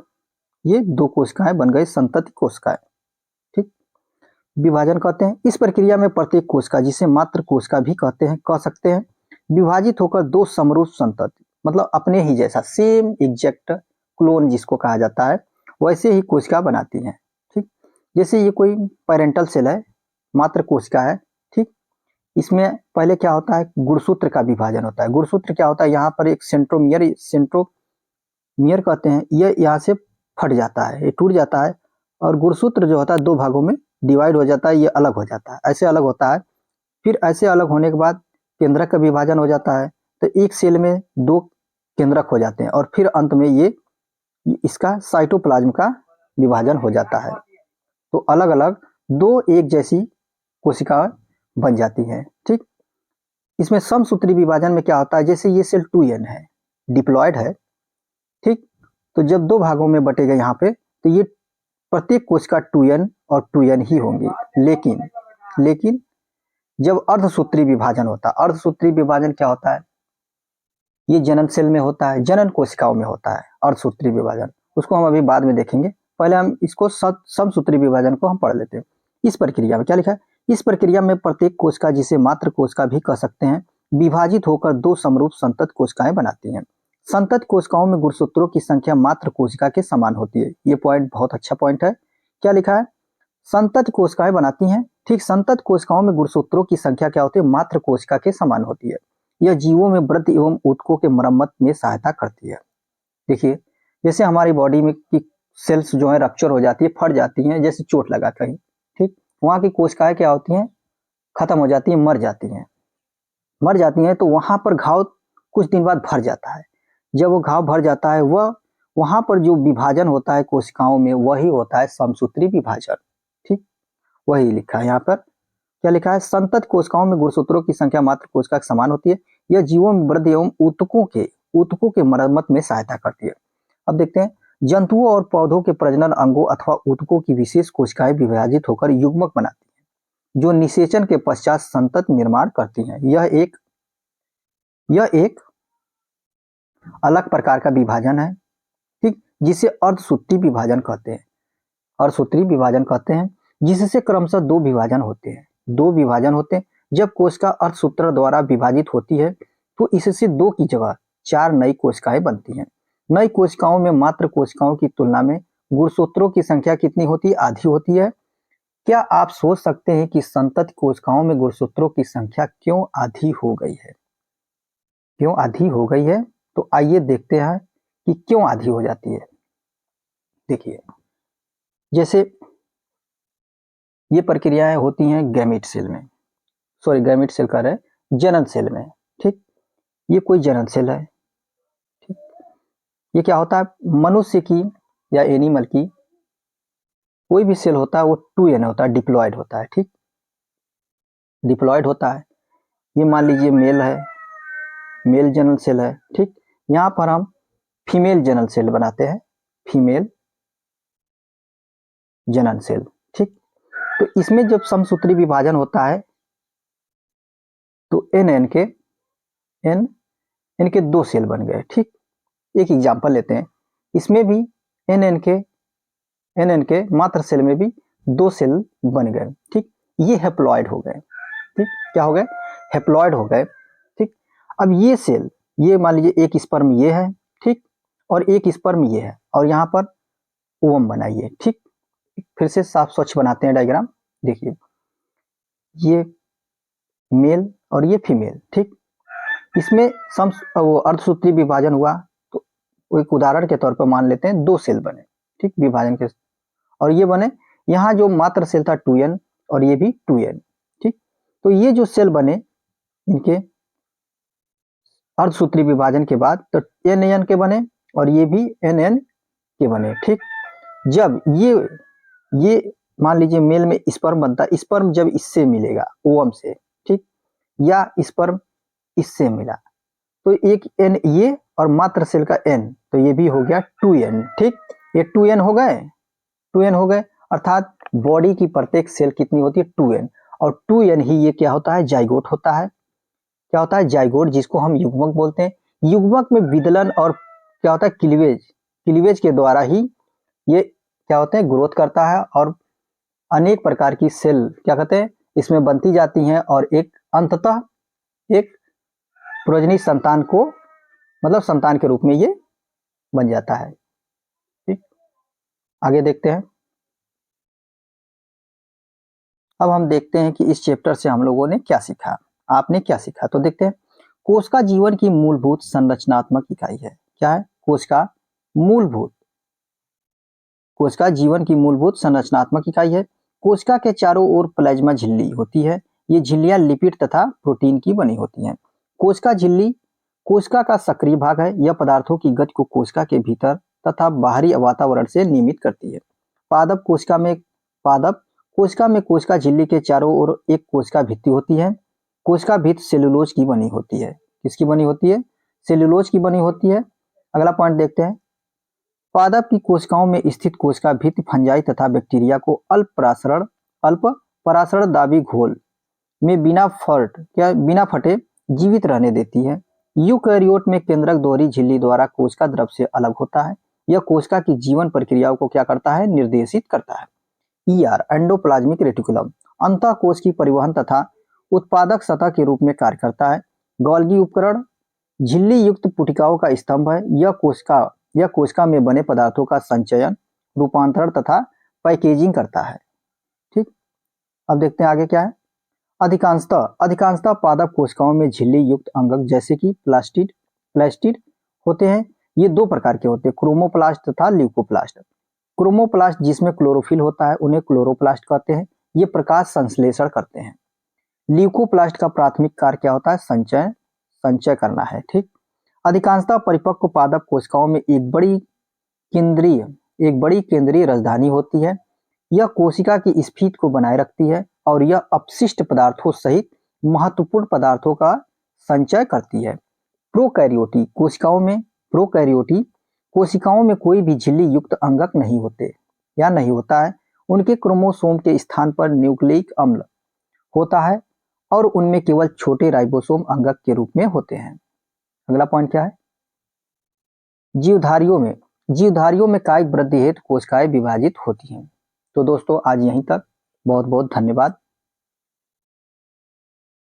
ये दो कोशिकाएं बन गई संतति कोशिकाएं। ठीक, विभाजन कहते हैं। इस प्रक्रिया में प्रत्येक कोशिका, जिसे मात्र कोशिका भी कह सकते हैं, विभाजित होकर दो समरूप संतति, मतलब अपने ही जैसा सेम एग्जैक्ट क्लोन जिसको कहा जाता है, वैसे ही कोशिका बनाती हैं। ठीक, जैसे ये कोई पेरेंटल सेल है, मात्र कोशिका है। ठीक, इसमें पहले क्या होता है, गुणसूत्र का विभाजन होता है। गुणसूत्र क्या होता है, यहाँ पर एक सेंट्रोमियर कहते हैं, ये यहाँ से फट जाता है, ये टूट जाता है, और गुणसूत्र जो होता है दो भागों में डिवाइड हो जाता है, ये अलग हो जाता है, ऐसे अलग होता है। फिर ऐसे अलग होने के बाद केंद्रक का विभाजन हो जाता है, तो एक सेल में दो केंद्रक हो जाते हैं, और फिर अंत में ये इसका साइटोप्लाज्म का विभाजन हो जाता है। तो अलग अलग दो एक जैसी कोशिकाएं बन जाती हैं। ठीक, इसमें समसूत्री विभाजन में क्या होता है, जैसे ये सेल 2n है, डिप्लॉयड है। ठीक, तो जब दो भागों में बटेगा यहाँ पे, तो ये प्रत्येक कोशिका 2n और 2n ही होंगी। लेकिन जब अर्धसूत्री विभाजन होता है, अर्धसूत्री विभाजन क्या होता है, ये जनन सेल में होता है, जनन कोशिकाओं में होता है अर्धसूत्री विभाजन, उसको हम अभी बाद में देखेंगे। पहले हम इसको समसूत्री विभाजन को हम पढ़ लेते हैं। इस प्रक्रिया में क्या लिखा है, इस प्रक्रिया में प्रत्येक कोशिका, जिसे मात्र कोशिका भी कह सकते हैं, विभाजित होकर दो समरूप संतत कोशिकाएं बनाती हैं। संतत कोशिकाओं में गुणसूत्रों की संख्या मात्र कोशिका के समान होती है। ये पॉइंट बहुत अच्छा पॉइंट है। क्या लिखा है, संतत कोशिकाएं बनाती हैं। ठीक, संतत कोशिकाओं में गुणसूत्रों की संख्या क्या होती है, मात्र कोशिका के समान होती है। यह जीवों में वृद्धि एवं ऊतकों के मरम्मत में सहायता करती है। देखिए, जैसे हमारी बॉडी में की सेल्स जो है रप्चर हो जाती है, फट जाती हैं, जैसे चोट लगा कहीं। ठीक, वहाँ की कोशिकाएं क्या होती हैं, खत्म हो जाती हैं, मर जाती हैं, तो वहां पर घाव कुछ दिन बाद भर जाता है। जब वो घाव भर जाता है, वह वहां पर जो विभाजन होता है कोशिकाओं में, वही होता है समसूत्री विभाजन। ठीक, वही लिखा है यहाँ पर। क्या लिखा है, संतत कोशिकाओं में गुणसूत्रों की संख्या मात्र कोशिका के समान होती है। यह जीवों में वृद्धि एवं ऊतकों के मरम्मत में सहायता करती है। अब देखते हैं, जंतुओं और पौधों के प्रजनन अंगों अथवा ऊतकों की विशेष कोशिकाएं विभाजित होकर युग्मक बनाती हैं, जो निषेचन के पश्चात संतत निर्माण करती हैं। यह एक अलग प्रकार का विभाजन है। ठीक, जिसे अर्धसूत्री विभाजन कहते हैं। अर्धसूत्री विभाजन कहते हैं, जिससे क्रमशः दो विभाजन होते हैं। जब कोशिका अर्धसूत्र द्वारा विभाजित होती है, तो इससे दो की जगह चार नई कोशिकाएं बनती हैं। नई कोशिकाओं में मात्र कोशिकाओं की तुलना में गुणसूत्रों की संख्या कितनी होती है, आधी होती है। क्या आप सोच सकते हैं कि संतत कोशिकाओं में गुणसूत्रों की संख्या क्यों आधी हो गई है? तो आइए देखते हैं कि क्यों आधी हो जाती है। देखिए, जैसे ये प्रक्रियाएं होती हैं गैमेट सेल कह रहे हैं, जनन सेल में। ठीक, ये कोई जनन सेल है। ठीक, ये क्या होता है, मनुष्य की या एनिमल की कोई भी सेल होता है, वो 2n होता है, डिप्लॉयड होता है। ठीक, डिप्लॉयड होता है। ये मान लीजिए मेल है, मेल जनन सेल है। ठीक, यहाँ पर हम फीमेल जनन सेल बनाते हैं, फीमेल जनन सेल। ठीक, तो इसमें जब समसूत्री विभाजन होता है, तो एन के दो सेल बन गए। ठीक, एक एग्जांपल लेते हैं, इसमें भी एन के मात्र सेल में भी दो सेल बन गए। ठीक, ये हैप्लॉइड हो गए। ठीक, क्या हो गए, हैप्लॉइड हो गए। ठीक, अब ये सेल, ये मान लीजिए एक स्पर्म ये है। ठीक, और एक स्पर्म ये है, और यहाँ पर ओवम बनाइए। ठीक, फिर से साफ स्वच्छ बनाते हैं डायग्राम। देखिए, ये मेल और ये फीमेल। ठीक, इसमें वो अर्धसूत्री विभाजन हुआ, तो एक उदाहरण के तौर पर मान लेते हैं दो सेल बने। ठीक, विभाजन के, और ये बने, यहाँ जो मात्र सेल था 2n और ये भी 2n। ठीक, तो ये जो सेल बने इनके अर्धसूत्री विभाजन के बाद, तो nn के बने और ये भी nn के बने। ठीक, जब ये मान लीजिए मेल में स्पर्म बनता है, स्पर्म जब इससे मिलेगा ओवम से, ठीक, या स्पर्म इससे मिला, तो एक n ये और मात्र सेल का n, तो ये भी हो गया 2n। ठीक, ये 2n हो गए, अर्थात बॉडी की प्रत्येक सेल कितनी होती है, 2n, और 2n ही ये क्या होता है, जाइगोट होता है। क्या होता है, जाइगोट, जिसको हम युग्मक बोलते हैं। युग्मक में विदलन और क्या होता है, क्लीवेज के द्वारा ही ये क्या होते हैं, ग्रोथ करता है, और अनेक प्रकार की सेल क्या कहते हैं इसमें बनती जाती हैं और एक अंततः एक प्रोजनी संतान को मतलब संतान के रूप में ये बन जाता है। ठीक, आगे देखते हैं। अब हम देखते हैं कि इस चैप्टर से हम लोगों ने क्या सीखा। आपने क्या सीखा तो देखते हैं। कोशिका जीवन की मूलभूत संरचनात्मक इकाई है। क्या है? कोशिका मूलभूत कोशिका जीवन की मूलभूत संरचनात्मक इकाई है। कोशिका के चारों ओर प्लाज्मा झिल्ली होती है। ये झिल्लियां लिपिड तथा प्रोटीन की बनी होती हैं। कोशिका झिल्ली कोशिका का सक्रिय भाग है। यह पदार्थों की गति को कोशिका के भीतर तथा बाहरी वातावरण से नियमित करती है। पादप कोशिका में कोशिका झिल्ली के चारों ओर एक कोशिका भित्ति होती है। कोशिका भित्ति सेलुलोज की बनी होती है। किसकी बनी होती है? सेलुलोज की बनी होती है। अगला पॉइंट देखते हैं। पादप की कोशिकाओं में स्थित कोशिका भित्ति फंजाई तथा बैक्टीरिया को अल्प पराशरण दाबी घोल में बिना फटे जीवित रहने देती है। यूकैरियोट में केंद्रक दोहरी झिल्ली द्वारा कोशिका द्रव से अलग होता है। यह कोशिका की जीवन प्रक्रियाओं को क्या करता है? निर्देशित करता है। एंडोप्लाज्मिक रेटिकुलम अंतः कोश की परिवहन तथा उत्पादक सतह के रूप में कार्य करता है। गोल्गी उपकरण झिल्ली युक्त पुटिकाओं का स्तंभ है। यह कोशिका में बने पदार्थों का संचयन, रूपांतरण तथा पैकेजिंग करता है। ठीक, अब देखते हैं आगे क्या है। अधिकांशतः पादप कोशिकाओं में झिल्ली युक्त अंगक जैसे कि प्लास्टिड होते हैं। ये दो प्रकार के होते हैं, क्रोमोप्लास्ट तथा ल्यूकोप्लास्ट। क्रोमोप्लास्ट जिसमें क्लोरोफिल होता है उन्हें क्लोरोप्लास्ट कहते हैं। ये प्रकाश संश्लेषण करते हैं। ल्यूकोप्लास्ट का प्राथमिक कार्य क्या होता है? संचय करना है। ठीक, अधिकांशतः परिपक्व पादप कोशिकाओं में एक बड़ी केंद्रीय राजधानी होती है। यह कोशिका की स्फीत को बनाए रखती है और यह अपशिष्ट पदार्थों सहित महत्वपूर्ण पदार्थों का संचय करती है। प्रोकैरियोटी कोशिकाओं में कोई भी झिल्ली युक्त अंगक नहीं होता है। उनके क्रोमोसोम के स्थान पर न्यूक्लिक अम्ल होता है और उनमें केवल छोटे राइबोसोम अंगक के रूप में होते हैं। अगला पॉइंट क्या है? जीवधारियों में कायिक वृद्धि हेतु कोशिकाएं विभाजित होती हैं। तो दोस्तों आज यहीं तक। बहुत बहुत धन्यवाद।